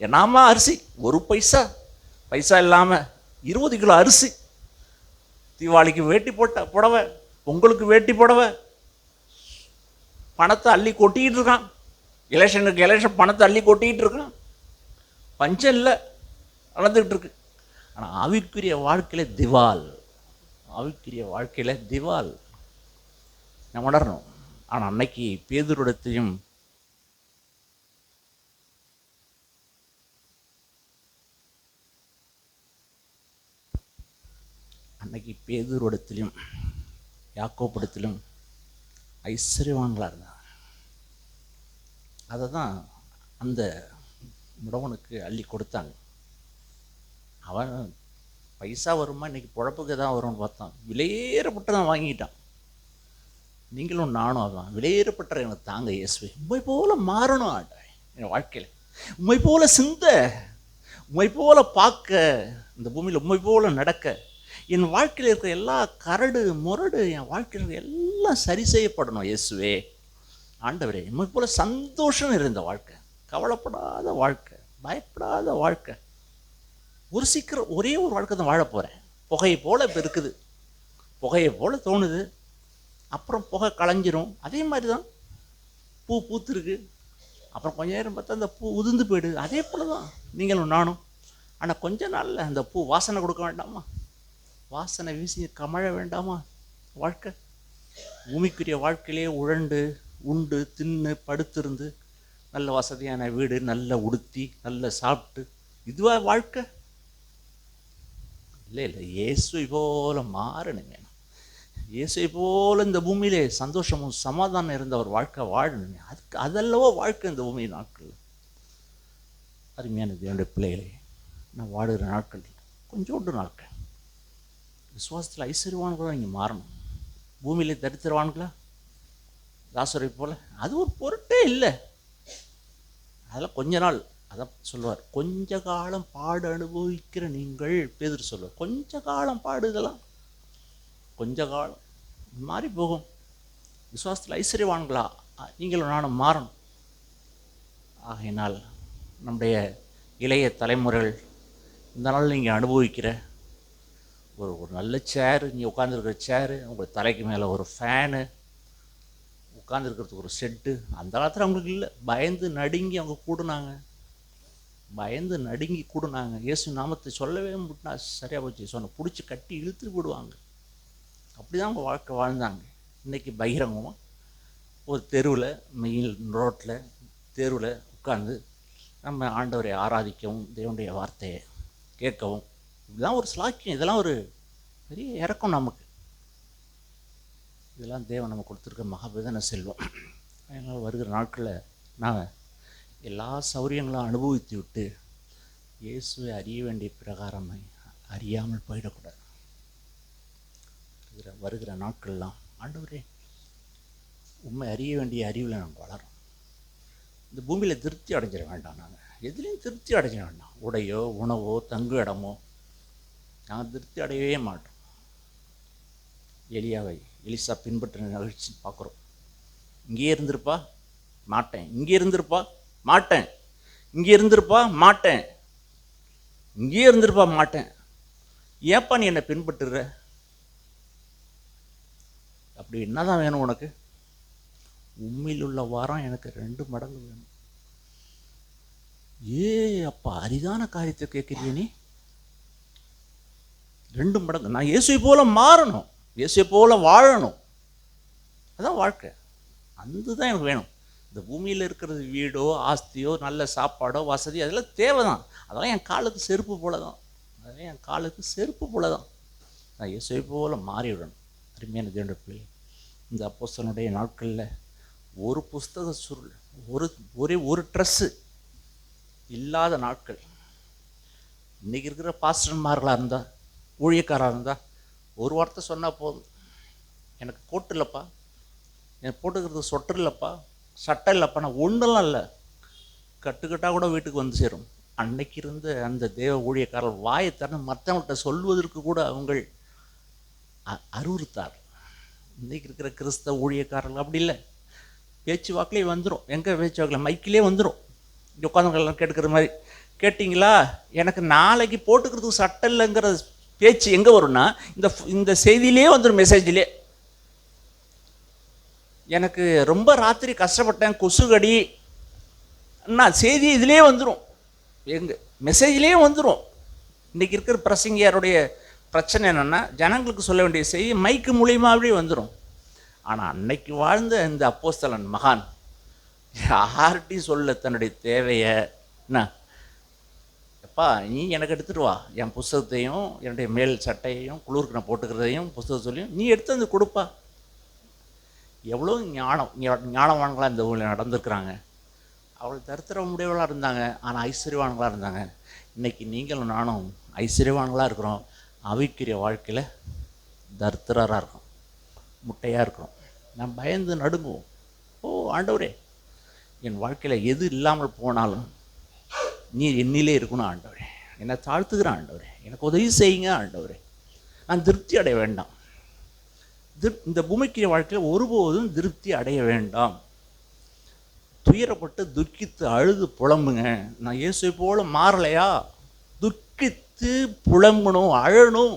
என்னாமா அரிசி, ஒரு பைசா இல்லாமல் 20 கிலோ அரிசி, தீபாவளிக்கு வேட்டி புடவை, பொங்கலுக்கு வேட்டி புடவை, பணத்தை அள்ளி கொட்டிக்கிட்டு இருக்கான். எலெக்ஷன் பணத்தை அள்ளி கொட்டிக்கிட்டு இருக்கான். பஞ்சம் இல்லை, நடந்துக்கிட்டு இருக்கு. ஆனால் ஆவிக்குரிய வாழ்க்கையில் திவால் நான் உணரணும். ஆனால் அன்னைக்கு பேதுருவிடத்தையும் யாக்கோபிடத்திலும் ஐஸ்வர்யவான்களாக இருந்தாங்க. அதை தான் அந்த முடவனுக்கு அள்ளி கொடுத்தாங்க. அவன் பைசா வருமா, இன்றைக்கி பொழப்புக்கு தான் வரும்னு பார்த்தான். விலையேறப்பட்டதான் வாங்கிட்டான். நீங்களும் நானும் அதான் விலையேறப்பட்ட எனக்கு தாங்க இயேசுவே, உண்மை போல மாறணும் என் வாழ்க்கையில், உண்மை போல சிந்த, உண்மை போல பார்க்க, இந்த பூமியில் உண்மை போல நடக்க, என் வாழ்க்கையில் இருக்கிற எல்லா கரடு முரடு என் வாழ்க்கையில் இருக்கிற எல்லாம் சரி செய்யப்படணும் இயேசுவே. ஆண்டவரே, உண்மை போல சந்தோஷம் இருந்த வாழ்க்கை, கவலைப்படாத வாழ்க்கை, பயப்படாத வாழ்க்கை, ஒரு சீக்கிரம் ஒரே ஒரு வாழ்க்கை தான் வாழ போகிறேன். புகையை போல் இப்போ இருக்குது, புகையை போல் தோணுது, அப்புறம் புகை களைஞ்சிரும். அதே மாதிரி தான் பூ பூத்துருக்கு, அப்புறம் கொஞ்ச நேரம் பார்த்தா அந்த பூ உதிர்ந்து போயிடுது. அதே போல் தான் நீங்களும் நானும். ஆனால் கொஞ்ச நாளில் அந்த பூ வாசனை கொடுக்க வேண்டாமா? வாசனை வீசி கமழ வேண்டாமா? வாழ்க்கை பூமிக்குரிய வாழ்க்கையிலே உழண்டு உண்டு தின்னு படுத்திருந்து நல்ல வசதியான வீடு, நல்ல உடுத்தி, நல்ல சாப்பிட்டு, இதுவா வாழ்க்கை? இல்லை, இயேசுவை போல மாறணுங்க. இயேசுவை போல இந்த பூமியிலே சந்தோஷமும் சமாதானம் இருந்த ஒரு வாழ்க்கை வாழணும். அதல்லவோ வாழ்க்கை இந்த பூமி நாட்கள். அருமையான தேவனுடைய பிள்ளைகளே, நான் வாடுகிற நாட்கள் கொஞ்சோண்டு நாட்கள். விசுவாசத்தில் ஐஸ்வர்யவான்களா நீங்கள் மாறணும். பூமியிலே தரித்திரவான்களா லாசரை போல அது ஒரு பொருட்டே இல்லை. அதெல்லாம் கொஞ்ச நாள், அதான் சொல்லுவார், கொஞ்ச காலம் பாடு அனுபவிக்கிற நீங்கள், பேதுரு சொல்லுவார், கொஞ்ச காலம் பாடு, இதெல்லாம் கொஞ்ச காலம் மாறி போகும். விசுவாசத்தில் ஐஸ்வர்யவான்களா நீங்களும் நானும் மாறணும். ஆகையினால் நம்முடைய இளைய தலைமுறைகள் இந்த நாள் நீங்கள் அனுபவிக்கிற ஒரு நல்ல சேரு, நீங்கள் உட்காந்துருக்கிற சேரு, உங்கள் தலைக்கு மேலே ஒரு ஃபேனு, உட்காந்துருக்கிறதுக்கு ஒரு செட்டு, அந்த காலத்தில் அவங்களுக்கு இல்லை. பயந்து நடுங்கி அவங்க கூடுனாங்க, பயந்து நடுங்கி கூடுனாங்க. இயேசு நாமத்தை சொல்லவே முடினா சரியாக போச்சு, சொன்ன பிடிச்சி கட்டி இழுத்துட்டு போடுவாங்க. அப்படி தான் அவங்க வாழ்க்கை வாழ்ந்தாங்க. இன்றைக்கி பகிரங்கமாக ஒரு தெருவில், மெயின் ரோட்டில் தெருவில் உட்காந்து நம்ம ஆண்டவரை ஆராதிக்கவும் தேவனுடைய வார்த்தையை கேட்கவும், இதெல்லாம் ஒரு ஸ்லாக்கியம், இதெல்லாம் ஒரு பெரிய இறக்கம் நமக்கு. இதெல்லாம் தேவன் நம்ம கொடுத்துருக்க மகாபெதன செல்வம். அதனால் வருகிற நாட்களில் நான் எல்லா சௌரியங்களும் அனுபவித்து விட்டு இயேசுவை அறிய வேண்டிய பிரகாரம் அறியாமல் போயிடக்கூடாது. வருகிற நாட்கள்லாம் ஆண்டவரே உண்மை அறிய வேண்டிய அறிவில் நாங்கள் வளரோம். இந்த பூமியில் திருப்தி அடைஞ்சிட வேண்டாம். நாங்கள் எதுலேயும் திருப்தி அடைஞ்சிட வேண்டாம். உடையோ உணவோ தங்கு இடமோ நாங்கள் திருப்தி அடையவே மாட்டோம். எலிசா பின்பற்ற நிகழ்ச்சி பார்க்குறோம். இங்கேயே இருந்திருப்பா மாட்டேன், இங்கே இருந்திருப்பா மாட்டேன், இங்கே இருந்திருப்பா மாட்டேன், இங்கேயே இருந்திருப்பா மாட்டேன். ஏப்பா நீ என்னை பின்பற்றுற? அப்படி என்னதான் வேணும் உனக்கு? உண்மையில் உள்ள வாரம் எனக்கு 2 மடங்கு வேணும். அப்பா அரிதான காரியத்தை கேட்குறிய நீ? 2 மடங்கு. நான் இயேசுவை போல மாறணும், இயேசுவை போல வாழணும். அதான் வாழ்க்கை. அதுதான் எனக்கு வேணும். இந்த பூமியில் இருக்கிறது வீடோ ஆஸ்தியோ நல்ல சாப்பாடோ வசதி அதெல்லாம் தேவை தான். அதெல்லாம் என் காலுக்கு செருப்பு போல தான். அதெல்லாம் என் காலுக்கு செருப்பு போல தான். நான் இயேசுவை போல மாறிவிடணும். அருமையான தேவனுடைய பிள்ளை, இந்த அப்போஸ்தலனுடைய நாட்களில் ஒரு புஸ்தக சுருள், ஒரே ஒரு ட்ரெஸ்ஸு இல்லாத நாட்கள். இன்றைக்கி இருக்கிற பாஸ்டர்மார்களாக இருந்தால், ஊழியக்காராக இருந்தால் ஒரு வார்த்தை சொன்னால் போதும், எனக்கு கோட்டு இல்லைப்பா, எனக்கு போட்டுக்கிறது சொட்டர் இல்லைப்பா, சட்டை இல்லைப்பா, நான் ஒன்றெல்லாம் இல்லை, கட்டுக்கட்டாக கூட வீட்டுக்கு வந்து சேரும். அன்னைக்கு இருந்த அந்த தேவ ஊழியக்காரர்கள் வாயை திறந்து மற்றவங்கள்ட்ட சொல்வதற்கு கூட அவங்க அறிவுறுத்தார். இன்றைக்கி இருக்கிற கிறிஸ்தவ ஊழியக்காரர்கள் அப்படி இல்லை. பேச்சு வாக்கிலே வந்துடும். எங்கே பேச்சு வாக்கில்? மைக்கிலே வந்துடும். இங்கே உட்காந்துலாம் கேட்டுக்கிற மாதிரி, கேட்டிங்களா எனக்கு நாளைக்கு போட்டுக்கிறதுக்கு சட்டை இல்லைங்கிற பேச்சு எங்கே வரும்னா இந்த செய்தியிலே வந்துடும், மெசேஜிலே. எனக்கு ரொம்ப ராத்திரி கஷ்டப்பட்டேன், கொசுகடி, செய்தி இதிலே வந்துடும், எங்கள் மெசேஜ்லேயே வந்துடும். இன்றைக்கி இருக்கிற பிரசங்கியாருடைய பிரச்சனை என்னென்னா, ஜனங்களுக்கு சொல்ல வேண்டிய செய்தி மைக்கு மூலியமாகவே வந்துடும். ஆனால் அன்னைக்கு வாழ்ந்த இந்த அப்போஸ்தலன் மகான் யார்கிட்டையும் சொல்ல தன்னுடைய தேவையை, என்ன எப்பா நீ எனக்கு எடுத்துகிட்டு வா, என் புஸ்தகத்தையும் என்னுடைய மேல் சட்டையையும் குளிருக்கு நான் போட்டுக்கிறதையும் புஸ்தகம் சொல்லியும் நீ எடுத்து வந்து கொடுப்பா. எவ்வளோ ஞானவான்களாக இந்த ஊரில் நடந்துருக்குறாங்க. அவள் தரித்திர முடிவுகளாக இருந்தாங்க, ஆனால் ஐஸ்வர்யவான்களாக இருந்தாங்க. இன்றைக்கி நீங்களும் நானும் ஐஸ்வர்யவான்களாக இருக்கிறோம். அவிக்கிற வாழ்க்கையில் தரித்திரராக இருக்கும், முட்டையாக இருக்கிறோம். நான் பயந்து நடுங்குவோம். ஆண்டவரே, என் வாழ்க்கையில் எது இல்லாமல் போனாலும் நீர் என்னிலே இருக்கணும் ஆண்டவரே, என்னை தாழ்த்துக்கிறேன் ஆண்டவரே, எனக்கு உதவி செய்யுங்க ஆண்டவரே, நான் திருப்தி அடைய வேண்டாம். இந்த பூமிக்கிற வாழ்க்கையில் ஒருபோதும் திருப்தி அடைய வேண்டாம். துயரப்பட்டு துக்கித்து அழுது புலம்புங்க. நான் இயேசுவை போல மாறலையா? துக்கித்து புலம்பணும், அழணும்.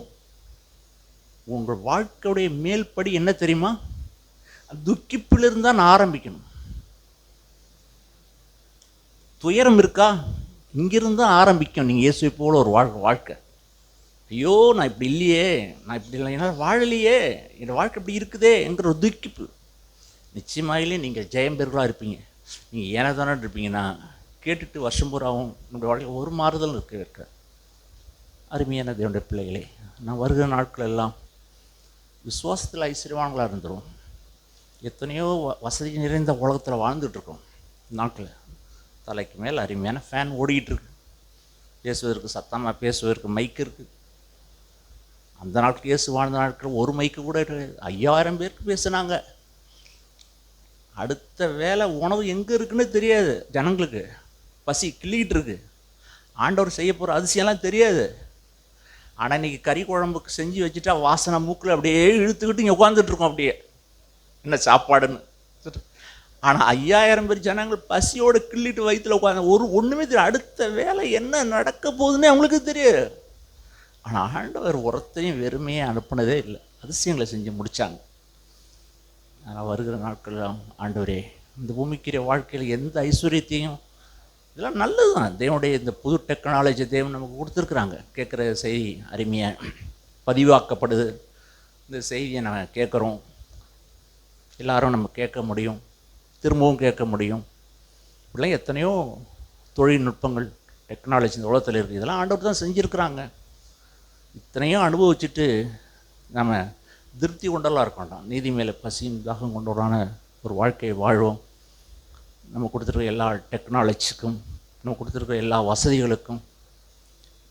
உங்கள் வாழ்க்கையுடைய மேல்படி என்ன தெரியுமா? துக்கிப்பிலிருந்து தான் ஆரம்பிக்கணும். துயரம் இருக்கா? இங்கிருந்து தான் ஆரம்பிக்கும். நீங்கள் இயேசுவை போல ஒரு வாழ்க்கை. ஐயோ நான் இப்படி இல்லையே, நான் இப்படி இல்லை, என்னால் வாழலையே, என் வாழ்க்கை இப்படி இருக்குதே என்கிற ஒரு துக்கிப்பு. நிச்சயமாகலே நீங்கள் ஜெயம் பெறுகளாக இருப்பீங்க. நீங்கள் ஏன்னா தானே இருப்பீங்கன்னா கேட்டுட்டு வருஷம் பூராவும் நம்முடைய வாழ்க்கை ஒரு மாறுதல் இருக்க. அருமையான தேவனுடைய பிள்ளைகளே, நான் வருகிற நாட்கள் எல்லாம் விசுவாசத்தில் ஐஸ்வர்யவான்களாக இருந்துடும். எத்தனையோ வசதி நிறைந்த உலகத்தில் வாழ்ந்துட்டுருக்கோம். நாட்டில் தலைக்கு மேலே அருமையான ஃபேன் ஓடிக்கிட்டு பேசுவதற்கு, சத்தமாக பேசுவதற்கு மைக் இருக்குது. அந்த நாட்கள் இயேசு வாழ்ந்த நாட்கள் ஒரு மைக்கு கூட 5000 பேருக்கு பேசுனாங்க. அடுத்த வேலை உணவு எங்கே இருக்குன்னு தெரியாது ஜனங்களுக்கு. பசி கிள்ளிக்கிட்டு இருக்கு. ஆண்டவர் செய்ய போகிற அதிசயம்லாம் தெரியாது. ஆனால் இன்றைக்கி கறி குழம்புக்கு செஞ்சு வச்சுட்டா வாசனை மூக்கில் அப்படியே இழுத்துக்கிட்டு இங்கே உட்காந்துட்ருக்கோம். அப்படியே என்ன சாப்பாடுன்னு. ஆனால் 5000 பேர் ஜனங்கள் பசியோடு கிள்ளிட்டு வயிற்றில் உட்காந்து ஒன்றுமே தெரியும். அடுத்த வேலை என்ன நடக்க போகுதுன்னே அவங்களுக்கு தெரியாது. ஆனால் ஆண்டவர் ஒருத்தையும் வெறுமையே அனுப்புனதே இல்லை. அதிசயங்களை செஞ்சு முடித்தாங்க. ஆனால் வருகிற நாட்கள் ஆண்டவரே, இந்த பூமிக்கிற வாழ்க்கையில் எந்த ஐஸ்வர்யத்தையும், இதெல்லாம் நல்லது தான். தேவனுடைய இந்த புது டெக்னாலஜி தேவன் நமக்கு கொடுத்துருக்குறாங்க. கேட்குற செய்தி அருமையாக பதிவாக்கப்படுது. இந்த செய்தியை நம்ம கேட்குறோம். எல்லாரும் நம்ம கேட்க முடியும், திரும்பவும் கேட்க முடியும். இப்படிலாம் எத்தனையோ தொழில்நுட்பங்கள் டெக்னாலஜி இந்த உலகத்தில் இருக்குது. இதெல்லாம் ஆண்டவர் தான் செஞ்சுருக்குறாங்க. இத்தனையும் அனுபவிச்சுட்டு நம்ம திருப்தி கொண்டெல்லாம் இருக்க வேண்டாம். நீதி மேலே பசியும் தாகம் கொண்டவரான ஒரு வாழ்க்கையை வாழ்வோம். நம்ம கொடுத்துருக்க எல்லா டெக்னாலஜிக்கும், நம்ம கொடுத்துருக்க எல்லா வசதிகளுக்கும்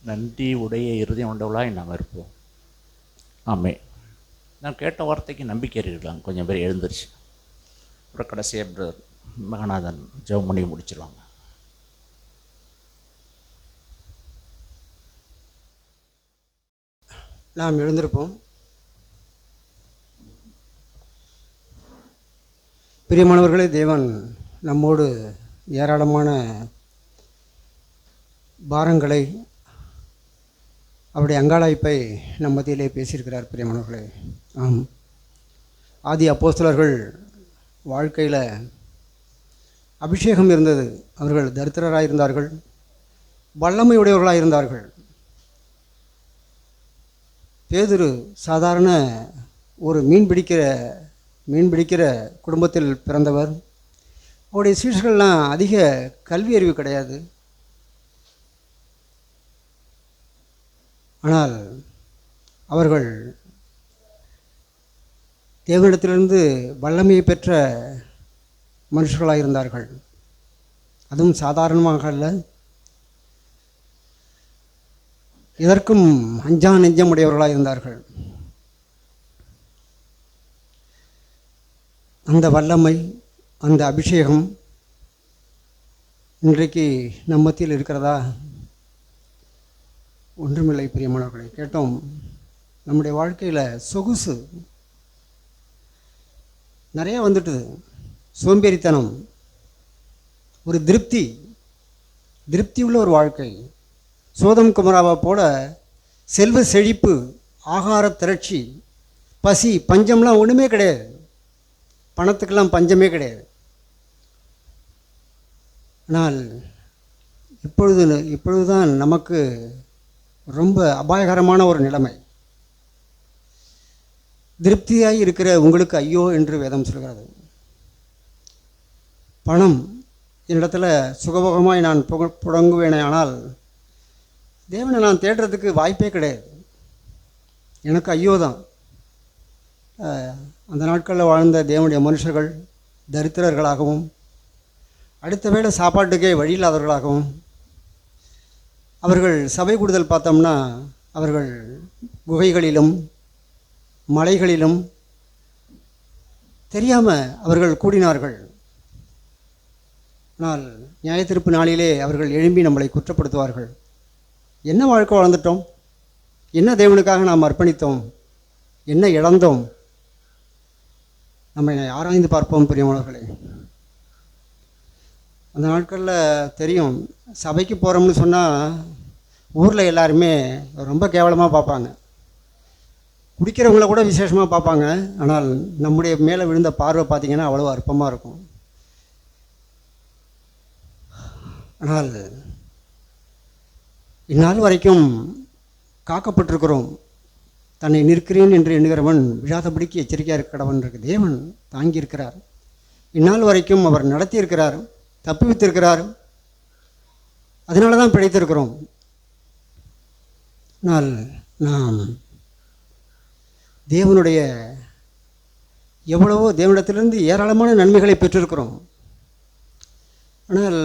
நன்றி உடைய இருதயம் கொண்டவளாக நாம் இருப்போம். ஆமே. நான் கேட்ட வார்த்தைக்கு நம்பிக்கை இருக்கலாம். கொஞ்சம் பேர் எழுந்துருச்சு. அப்புறம் கடைசியாக பிரதர் மகநாதன் ஜெபம் பண்ணி முடிச்சிருவாங்க. நாம் எழுந்திருப்போம். பிரியமானவர்களே, தேவன் நம்மோடு ஏராளமான பாரங்களை, அவருடைய அங்காளாய்ப்பை நம் மத்தியிலே பேசியிருக்கிறார். பிரியமானவர்களே, ஆம், ஆதி அப்போஸ்தலர்கள் வாழ்க்கையில் அபிஷேகம் இருந்தது. அவர்கள் தரித்திரராக இருந்தார்கள், வல்லமையுடையவர்களாக இருந்தார்கள். பேதுரு சாதாரண ஒரு மீன் பிடிக்கிற குடும்பத்தில் பிறந்தவர். அவருடைய சீஷர்கள்லாம் அதிக கல்வி அறிவு கிடையாது. ஆனால் அவர்கள் தேவனிடத்திலிருந்து வல்லமையை பெற்ற மனுஷர்களாக இருந்தார்கள். அதுவும் சாதாரணமாக அல்ல. இதற்கும் அஞ்சா நெஞ்சம் உடையவர்களாக இருந்தார்கள். அந்த வல்லமை, அந்த அபிஷேகம் இன்றைக்கு நம் மத்தியில் இருக்கிறதா? ஒன்றுமில்லை. பிரியமானவர்களை, கேட்டோம். நம்முடைய வாழ்க்கையில் சொகுசு நிறையா வந்துட்டுது. சோம்பேறித்தனம், ஒரு திருப்தி உள்ள ஒரு வாழ்க்கை. சோதம் குமராவை போல செல்வ செழிப்பு, ஆகார திரட்சி, பசி, பஞ்சம்லாம் ஒன்றுமே கிடையாது. பணத்துக்கெல்லாம் பஞ்சமே கிடையாது. ஆனால் இப்பொழுதுதான் நமக்கு ரொம்ப அபாயகரமான ஒரு நிலைமை. திருப்தியாய் இருக்கிற உங்களுக்கு ஐயோ என்று வேதம் சொல்கிறது. பணம் என்னிடத்துல சுகபோகமாய் நான் புழங்குவேனே, ஆனால் தேவனை நான் தேடுறதுக்கு வாய்ப்பே கிடையாது. எனக்கு ஐயோ தான். அந்த நாட்களில் வாழ்ந்த தேவனுடைய மனுஷர்கள் தரித்திரர்களாகவும், அடுத்த வேளை சாப்பாட்டுக்கே வழி இல்லாதவர்களாகவும், அவர்கள் சபை கூடுதல் பார்த்தோம்னா அவர்கள் குகைகளிலும் மலைகளிலும் தெரியாமல் அவர்கள் கூடினார்கள். ஆனால் நியாயத்தீர்ப்பு நாளிலே அவர்கள் எழும்பி நம்மளை குற்றப்படுத்துவார்கள். என்ன வாழ்க்கை வாழ்ந்துட்டோம்? என்ன தேவனுக்காக நாம் அர்ப்பணித்தோம்? என்ன இழந்தோம்? நம்ம ஆராய்ந்து பார்ப்போம். பிரியமானவர்களே, அந்த நாட்களில் தெரியும், சபைக்கு போகிறோம்னு சொன்னால் ஊரில் எல்லாருமே ரொம்ப கேவலமாக பார்ப்பாங்க. குடிக்கிறவங்கள கூட விசேஷமாக பார்ப்பாங்க. ஆனால் நம்முடைய மேலே விழுந்த பார்வை பார்த்திங்கன்னா அவ்வளோ அற்பமாக இருக்கும். ஆனால் இந்நாள் வரைக்கும் காக்கப்பட்டிருக்கிறோம். தன்னை நிற்கிறேன் என்று எண்ணுகிறவன் விழாதபடிக்கு எச்சரிக்கையாக இருக்கிறவன் இருக்கு தேவன் தாங்கியிருக்கிறார். இந்நாள் வரைக்கும் அவர் நடத்தியிருக்கிறார், தப்புவித்திருக்கிறார். அதனால தான் பிழைத்திருக்கிறோம். ஆனால் நாம் தேவனுடைய எவ்வளவோ தேவனிடத்திலிருந்து ஏராளமான நன்மைகளை பெற்றிருக்கிறோம். ஆனால்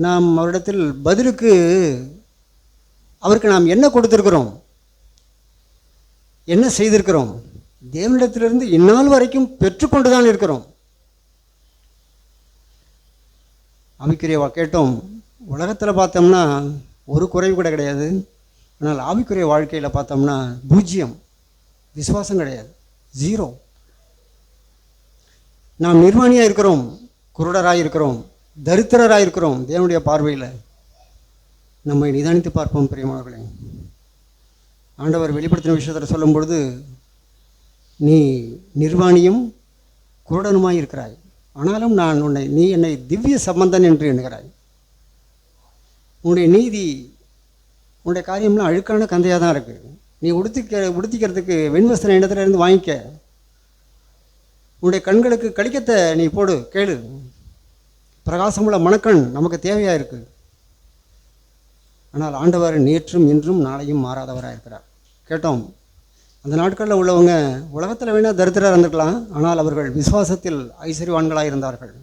நாம் அவரிடத்தில் பதிலுக்கு அவருக்கு நாம் என்ன கொடுத்திருக்கிறோம், என்ன செய்திருக்கிறோம்? தேவனிடத்திலிருந்து இந்நாள் வரைக்கும் பெற்றுக்கொண்டு தான் இருக்கிறோம். ஆவிக்குரிய கேட்டோம், உலகத்தில் பார்த்தோம்னா ஒரு குறைவு கூட கிடையாது. ஆனால் ஆவிக்குரிய வாழ்க்கையில் பார்த்தோம்னா பூஜ்ஜியம், விசுவாசம் கிடையாது, ஜீரோ. நாம் நிர்வாணியாக இருக்கிறோம், குருடராக இருக்கிறோம், தரித்திரராக இருக்கிறோம். தேவனுடைய பார்வையில் நம்மை நிதானித்து பார்ப்போம் பிரியமானவர்களே. ஆண்டவர் வெளிப்படுத்தின விஷயத்தில் சொல்லும் பொழுது, நீ நிர்வாணியும் குருடனுமாய் இருக்கிறாய், ஆனாலும் நான் நீ என்னை திவ்ய சம்பந்தன் என்று எண்ணுகிறாய். உன்னுடைய நீதி, உன்னுடைய காரியம்லாம் அழுக்கான கந்தையாக தான் இருக்குது. நீ உடுத்திக்கிறதுக்கு வெண்வஸ்திரம் இடத்துல இருந்து வாங்கிக்க. உன்னுடைய கண்களுக்கு கழிக்கத்தை நீ போடு, கேளு. பிரகாசமுள்ள மணக்கண் நமக்கு தேவையாக இருக்குது. ஆனால் ஆண்டவர் நேற்றும் இன்றும் நாளையும் மாறாதவராக இருக்கிறார். கேட்டோம், அந்த நாட்களில் உள்ளவங்க உலகத்தில் வேணால் தரித்திரராக இருந்திருக்கலாம், ஆனால் அவர்கள் விசுவாசத்தில் ஐஸ்வர்யவான்களாக இருந்தார்கள்.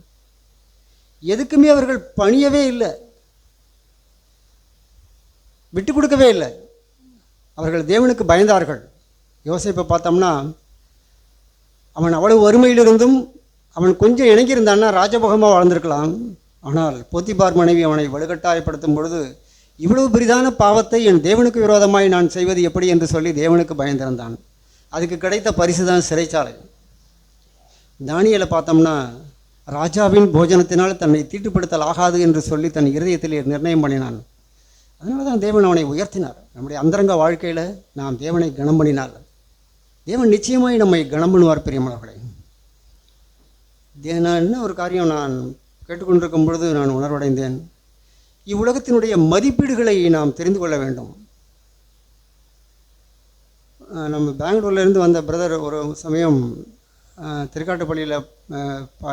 எதுக்குமே அவர்கள் பணியவே இல்லை, விட்டு கொடுக்கவே இல்லை. அவர்கள் தேவனுக்கு பயந்தார்கள். யோசேப்பை பார்த்தோம்னா, அவன் அவ்வளவு வறுமையிலிருந்தும் அவன் கொஞ்சம் இணங்கியிருந்தான்னா ராஜபோகமாக வாழ்ந்திருக்கலாம். ஆனால் போத்திபார் மனைவி அவனை வலுக்கட்டாயப்படுத்தும் பொழுது, இவ்வளவு பெரிதான பாவத்தை என் தேவனுக்கு விரோதமாய் நான் செய்வது எப்படி என்று சொல்லி தேவனுக்கு பயந்திருந்தான். அதுக்கு கிடைத்த பரிசு தான் சிறைச்சாலை. தானியேலை பார்த்தோம்னா, ராஜாவின் போஜனத்தினால் தன்னை தீட்டுப்படுத்தல் ஆகாது என்று சொல்லி தன் இருதயத்தில் நிர்ணயம் பண்ணினான். அதனால தான் தேவன் அவனை உயர்த்தினார். நம்முடைய அந்தரங்க வாழ்க்கையில் நாம் தேவனை கனம் பண்ணினால் தேவன் நிச்சயமாய் நம்மை கனம் பண்ணுவார் பிரியமானவர்களே. நான் என்ன ஒரு காரியம் நான் கேட்டுக்கொண்டிருக்கும் பொழுது நான் உணர்வடைந்தேன். இவ்வுலகத்தினுடைய மதிப்பீடுகளை நாம் தெரிந்து கொள்ள வேண்டும். நம்ம பெங்களூர்லேருந்து வந்த பிரதர் ஒரு சமயம் திருக்காட்டுப்பள்ளியில்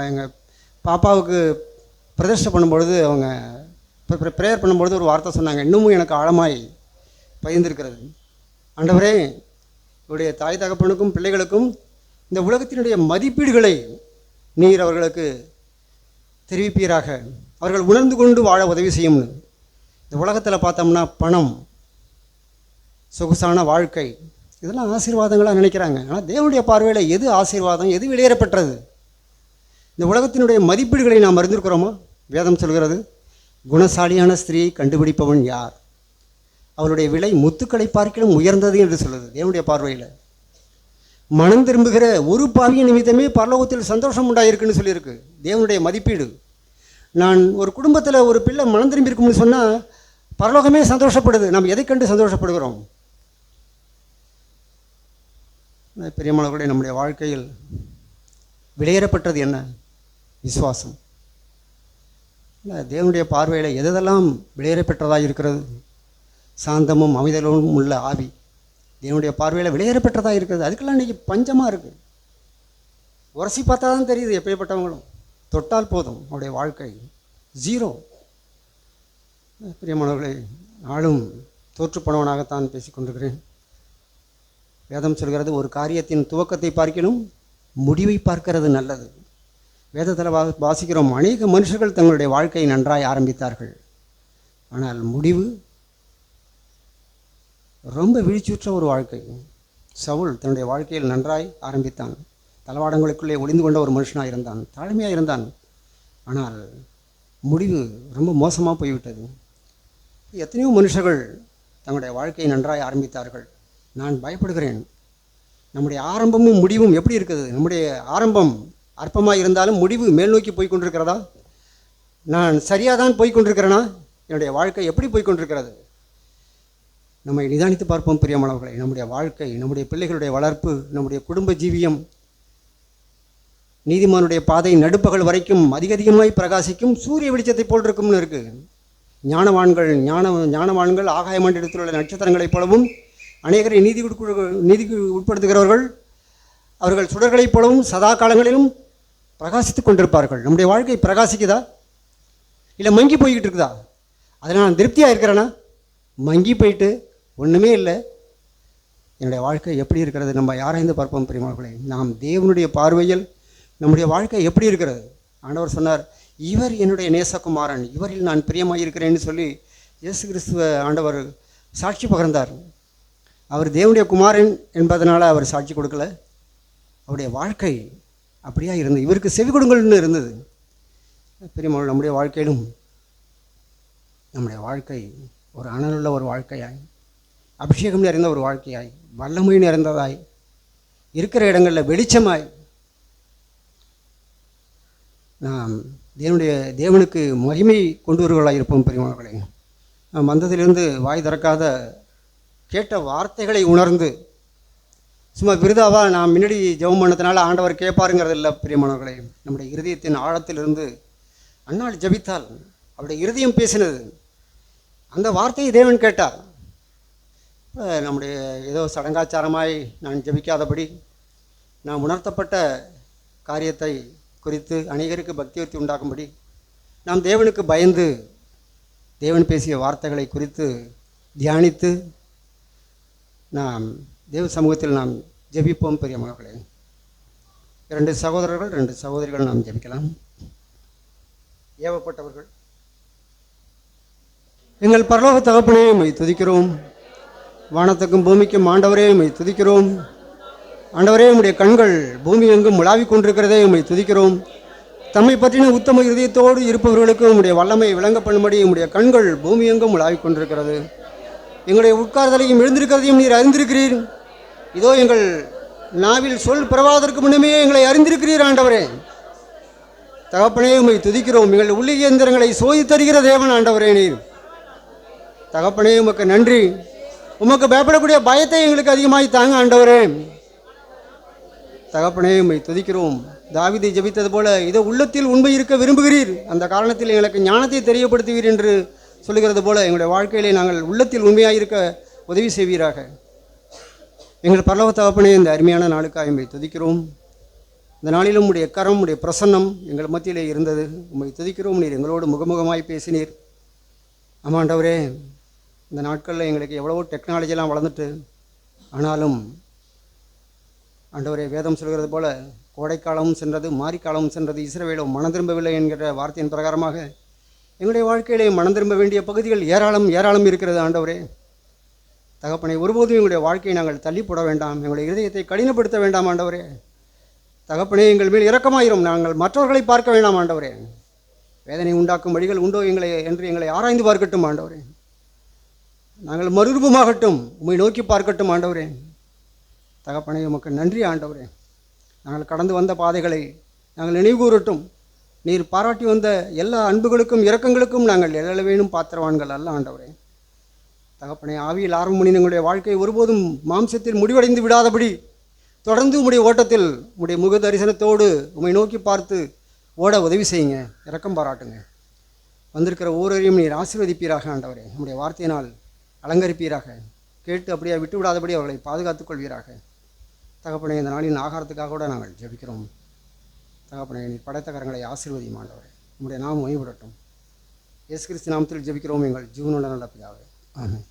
எங்கள் பாப்பாவுக்கு பிரதிஷ்டை பண்ணும்பொழுது அவங்க ப்ரேயர் பண்ணும்பொழுது ஒரு வார்த்தை சொன்னாங்க, இன்னமும் எனக்கு ஆழமாய் பதிந்திருக்கிறது. ஆண்டவரே, இவருடைய தாய் தகப்பனுக்கும் பிள்ளைகளுக்கும் இந்த உலகத்தினுடைய மதிப்பீடுகளை நீர் அவர்களுக்கு தெரிவிப்பீராக, அவர்கள் உணர்ந்து கொண்டு வாழ உதவி செய்யும்னு. இந்த உலகத்தில் பார்த்தோம்னா பணம், சொகுசான வாழ்க்கை, இதெல்லாம் ஆசீர்வாதங்களாக நினைக்கிறாங்க. ஆனால் தேவனுடைய பார்வையில் எது ஆசீர்வாதம், எது வெளியேறப்பட்டது? இந்த உலகத்தினுடைய மதிப்பீடுகளை நாம் அறிந்திருக்கிறோமா? வேதம் சொல்கிறது, குணசாலியான ஸ்திரீயை கண்டுபிடிப்பவன் யார், அவளுடைய விலை முத்துக்களை பார்க்கிலும் உயர்ந்தது என்று சொல்லுது தேவனுடைய பார்வையில். மனம் திரும்புகிற ஒரு பாவிய நிமித்தமே பரலோகத்தில் சந்தோஷம் உண்டாயிருக்குன்னு சொல்லியிருக்கு தேவனுடைய மதிப்பீடு. நான் ஒரு குடும்பத்தில் ஒரு பிள்ளை மனம் திரும்பி இருக்கும்னு சொன்னால் பரலோகமே சந்தோஷப்படுது. நாம் எதை கண்டு சந்தோஷப்படுகிறோம்? பெரியமானவர்களே, நம்முடைய வாழ்க்கையில் வெளியேறப்பட்டது என்ன? விசுவாசம். தேவனுடைய பார்வையில் எதெல்லாம் வெளியேறப்பெற்றதாக இருக்கிறது? சாந்தமும் அமைதலும் உள்ள ஆவி தேவனுடைய பார்வையில் வெளியேறப்பெற்றதாக இருக்கிறது. அதுக்கெல்லாம் இன்றைக்கி பஞ்சமாக இருக்குது. உரசி பார்த்தா தான் தெரியுது எப்படிப்பட்டவங்களும். தொட்டால் போதும் அவருடைய வாழ்க்கை ஜீரோ. பிரியமானவர்களே, நாளும் தோற்றுப்போனவனாகத்தான் பேசிக்கொண்டிருக்கிறேன். வேதம் சொல்கிறது, ஒரு காரியத்தின் துவக்கத்தை பார்க்கிலும் முடிவை பார்க்கிறது நல்லது. வேதத்தில் வாசிக்கிறோம், அநேக மனுஷர்கள் தங்களுடைய வாழ்க்கையை நன்றாய் ஆரம்பித்தார்கள், ஆனால் முடிவு ரொம்ப வீழ்ச்சியுற்ற ஒரு வாழ்க்கை. சவுல் தன்னுடைய வாழ்க்கையில் நன்றாய் ஆரம்பித்தான், தளவாடங்களுக்குள்ளே ஒளிந்து கொண்ட ஒரு மனுஷனாக இருந்தான், தாழ்மையாக இருந்தான். ஆனால் முடிவு ரொம்ப மோசமாக போய்விட்டது. எத்தனையோ மனுஷர்கள் தங்களுடைய வாழ்க்கையை நன்றாய் ஆரம்பித்தார்கள். நான் பயப்படுகிறேன், நம்முடைய ஆரம்பமும் முடிவும் எப்படி இருக்குது? நம்முடைய ஆரம்பம் அற்பமாக இருந்தாலும் முடிவு மேல் நோக்கி போய் கொண்டிருக்கிறதா? நான் சரியாக தான் போய் கொண்டிருக்கிறேனா? என்னுடைய வாழ்க்கை எப்படி போய் கொண்டிருக்கிறது? நம்மை நிதானித்து பார்ப்போம் பிரியமானவர்களை. நம்முடைய வாழ்க்கை, நம்முடைய பிள்ளைகளுடைய வளர்ப்பு, நம்முடைய குடும்ப ஜீவியம், நீதிமானுடைய பாதை நடுப்பகல் வரைக்கும் அதிகமாய் பிரகாசிக்கும் சூரிய வெளிச்சத்தை போல் இருக்கும்னு இருக்குது. ஞானவான்கள் ஆகாய மண்டலத்தில் உள்ள நட்சத்திரங்களைப் போலவும், அநேகரை நீதிக்கு உட்படுத்துகிறவர்கள் அவர்கள் சுடர்களைப் போலவும் சதா காலங்களிலும் பிரகாசித்து கொண்டிருப்பார்கள். நம்முடைய வாழ்க்கை பிரகாசிக்குதா, இல்லை மங்கி போய்கிட்டு இருக்குதா? அதில் நான் திருப்தியாக இருக்கிறேன்னா? மங்கி போயிட்டு ஒன்றுமே இல்லை, என்னுடைய வாழ்க்கை எப்படி இருக்கிறது? நம்ம ஆராய்ந்து பார்ப்போம் பிரியமானவர்களே. நாம் தேவனுடைய பார்வையில் நம்முடைய வாழ்க்கை எப்படி இருக்கிறது? ஆண்டவர் சொன்னார், இவர் என்னுடைய நேசகுமாரன், இவரில் நான் பிரியமாக இருக்கிறேன்னு சொல்லி இயேசு கிறிஸ்துவ ஆண்டவர் சாட்சி பகர்ந்தார். அவர் தேவனுடைய குமாரன் என்பதனால் அவர் சாட்சி கொடுக்கல, அவருடைய வாழ்க்கை அப்படியா இருந்தது. இவருக்கு செவி கொடுங்கள்னு இருந்தது. பிரியமானவர்களே, நம்முடைய வாழ்க்கையிலும் நம்முடைய வாழ்க்கை ஒரு அனலுள்ள ஒரு வாழ்க்கையாய், அபிஷேகம் நிறைந்த ஒரு வாழ்க்கையாய், வல்லமை நிறைந்ததாய், இருக்கிற இடங்களில் வெளிச்சமாய் நாம் தேவனுக்கு மகிமை கொண்டு வருவர்களாக இருப்போம். பிரியமானவர்களே, நாம் வந்ததிலிருந்து வாய் திறக்காத கேட்ட வார்த்தைகளை உணர்ந்து சும்மா விருதாவாக நாம் முன்னாடி ஜெபம் பண்ணதுனால ஆண்டவர் கேட்பாருங்கிறது இல்லை. பிரியமானவர்களே, நம்முடைய இருதயத்தின் ஆழத்திலிருந்து அன்னாள் ஜெபித்தால் அவருடைய இருதயம் பேசினது, அந்த வார்த்தையை தேவன் கேட்டார். நம்முடைய ஏதோ சடங்காச்சாரமாய் நான் ஜெபிக்காதபடி நாம் உணர்த்தப்பட்ட காரியத்தை குறித்து அநேகருக்கு பக்தியத்தை உண்டாக்கும்படி நாம் தேவனுக்கு பயந்து தேவன் பேசிய வார்த்தைகளை குறித்து தியானித்து நாம் தேவ சமூகத்தில் நாம் ஜெபிப்போம். பிரியமானவர்களே, 2 சகோதரர்கள் 2 சகோதரிகள் நாம் ஜெபிக்கலாம். ஏவப்பட்டவர்கள். எங்கள் பரலோக தகப்பனே, உம்மை துதிக்கிறோம். வானத்துக்கும் பூமிக்கும் ஆண்டவரே, உம்மை துதிக்கிறோம். ஆண்டவரே, உம்முடைய கண்கள் பூமி எங்கும் உலாவிக் கொண்டிருக்கிறதே, உம்மை துதிக்கிறோம். தம்மை பற்றின உத்தம இருதயத்தோடு இருப்பவர்களுக்கு உம்முடைய வல்லமை விளங்க பண்ணும்படி உம்முடைய கண்கள் பூமி எங்கும் உலாவிக் கொண்டிருக்கிறது. எங்களுடைய உட்கார்தலையும் எழுந்திருக்கிறதையும் நீர் அறிந்திருக்கிறீர். இதோ எங்கள் நாவில் சொல் பிறவாதற்கு முன்னமே எங்களை அறிந்திருக்கிறீர். ஆண்டவரே தகப்பனே, உம்மை துதிக்கிறோம். எங்கள் உள்ளிய இயந்திரங்களை சோதித்தருகிற தேவன் ஆண்டவரே நீர். தகப்பனே, உமக்கு நன்றி. உமக்கு பயப்படக்கூடிய பயத்தை எங்களுக்கு அதிகமாகி தாங்க ஆண்டவரே. தகப்பனே, உம்மை துதிக்கிறோம். தாவீதை ஜெபித்தது போல இதோ உள்ளத்தில் உண்மை இருக்க விரும்புகிறீர், அந்த காரணத்தில் எங்களுக்கு ஞானத்தை தெரியப்படுத்துவீர் என்று சொல்லுகிறது போல எங்களுடைய வாழ்க்கையிலே நாங்கள் உள்ளத்தில் உண்மையாக இருக்க உதவி செய்வீராக. எங்கள் பரலோக தகப்பனே, இந்த அருமையான நாளுக்காக உம்மை துதிக்கிறோம். இந்த நாளிலும் உம்முடைய கரம், உம்முடைய பிரசன்னம் எங்கள் மத்தியிலே இருந்தது. உம்மை துதிக்கிறோம். நீர் எங்களோடு முகமுகமாய் பேசினீர். ஆமாண்டவரே, இந்த நாட்களில் எங்களுக்கு எவ்வளவோ டெக்னாலஜிலாம் வளர்ந்துட்டு, ஆனாலும் ஆண்டவரே வேதம் சொல்கிறது போல கோடைக்காலமும் சென்றது, மாரிக்காலமும் சென்றது, இஸ்ரவேலும் மனம் திரும்பவில்லை என்கிற வார்த்தையின் பிரகாரமாக எங்களுடைய வாழ்க்கையிலே மனம் திரும்ப வேண்டிய பகுதிகள் ஏராளம் ஏராளம் இருக்கிறது. ஆண்டவரே தகப்பனை, ஒருபோதும் எங்களுடைய வாழ்க்கையை நாங்கள் தள்ளி போட வேண்டாம், எங்களுடைய இதயத்தை கடினப்படுத்த வேண்டாம். ஆண்டவரே தகப்பனே, எங்கள் மேல் இரக்கமாயிரும். நாங்கள் மற்றவர்களை பார்க்க வேண்டாம். ஆண்டவரே, வேதனை உண்டாக்கும் வழிகள் உண்டோ எங்களை ஆராய்ந்து பார்க்கட்டும். ஆண்டவரே, நாங்கள் மறுரூபமாகட்டும், உம்மை நோக்கி பார்க்கட்டும். ஆண்டவரே தகப்பனே, உமக்கு நன்றி. ஆண்டவரே, நாங்கள் கடந்து வந்த பாதைகளை நாங்கள் நினைவுகூரட்டும். நீர் பாராட்டி வந்த எல்லா அன்புகளுக்கும் இரக்கங்களுக்கும் நாங்கள் எழவேனும் பாத்திரவான்கள் அல்ல. ஆண்டவரே தகப்பனே, ஆவியில் ஆர்வம் பண்ணி எங்களுடைய வாழ்க்கை ஒருபோதும் மாம்சத்தில் முடிவடைந்து விடாதபடி தொடர்ந்து உம்முடைய ஓட்டத்தில் உம்முடைய முக தரிசனத்தோடு உம்மை நோக்கி பார்த்து ஓட உதவி செய்யுங்க, இரக்கம் பாராட்டுங்க. வந்திருக்கிற ஒவ்வொருவரையும் நீர் ஆசீர்வதிப்பீராக. ஆண்டவரே, உம்முடைய வார்த்தையினால் அலங்கரிப்பீராக. கேட்டு அப்படியே விட்டு விடாதபடி அவர்களை பாதுகாத்துக் கொள்வீராக. தகப்பனே, இந்த நாளின் ஆகாரத்துக்காக கூட நாங்கள் ஜெபிக்கிறோம். தகப்பனே, நீர் படைத்த கரங்களை ஆசீர்வதியும். ஆண்டவரே, உம்முடைய நாமம் மகிமைப்படட்டும். இயேசு கிறிஸ்து நாமத்தில் ஜெபிக்கிறோம் எங்கள் ஜீவனுள்ள நல்ல பிதாவே. ஆமென்.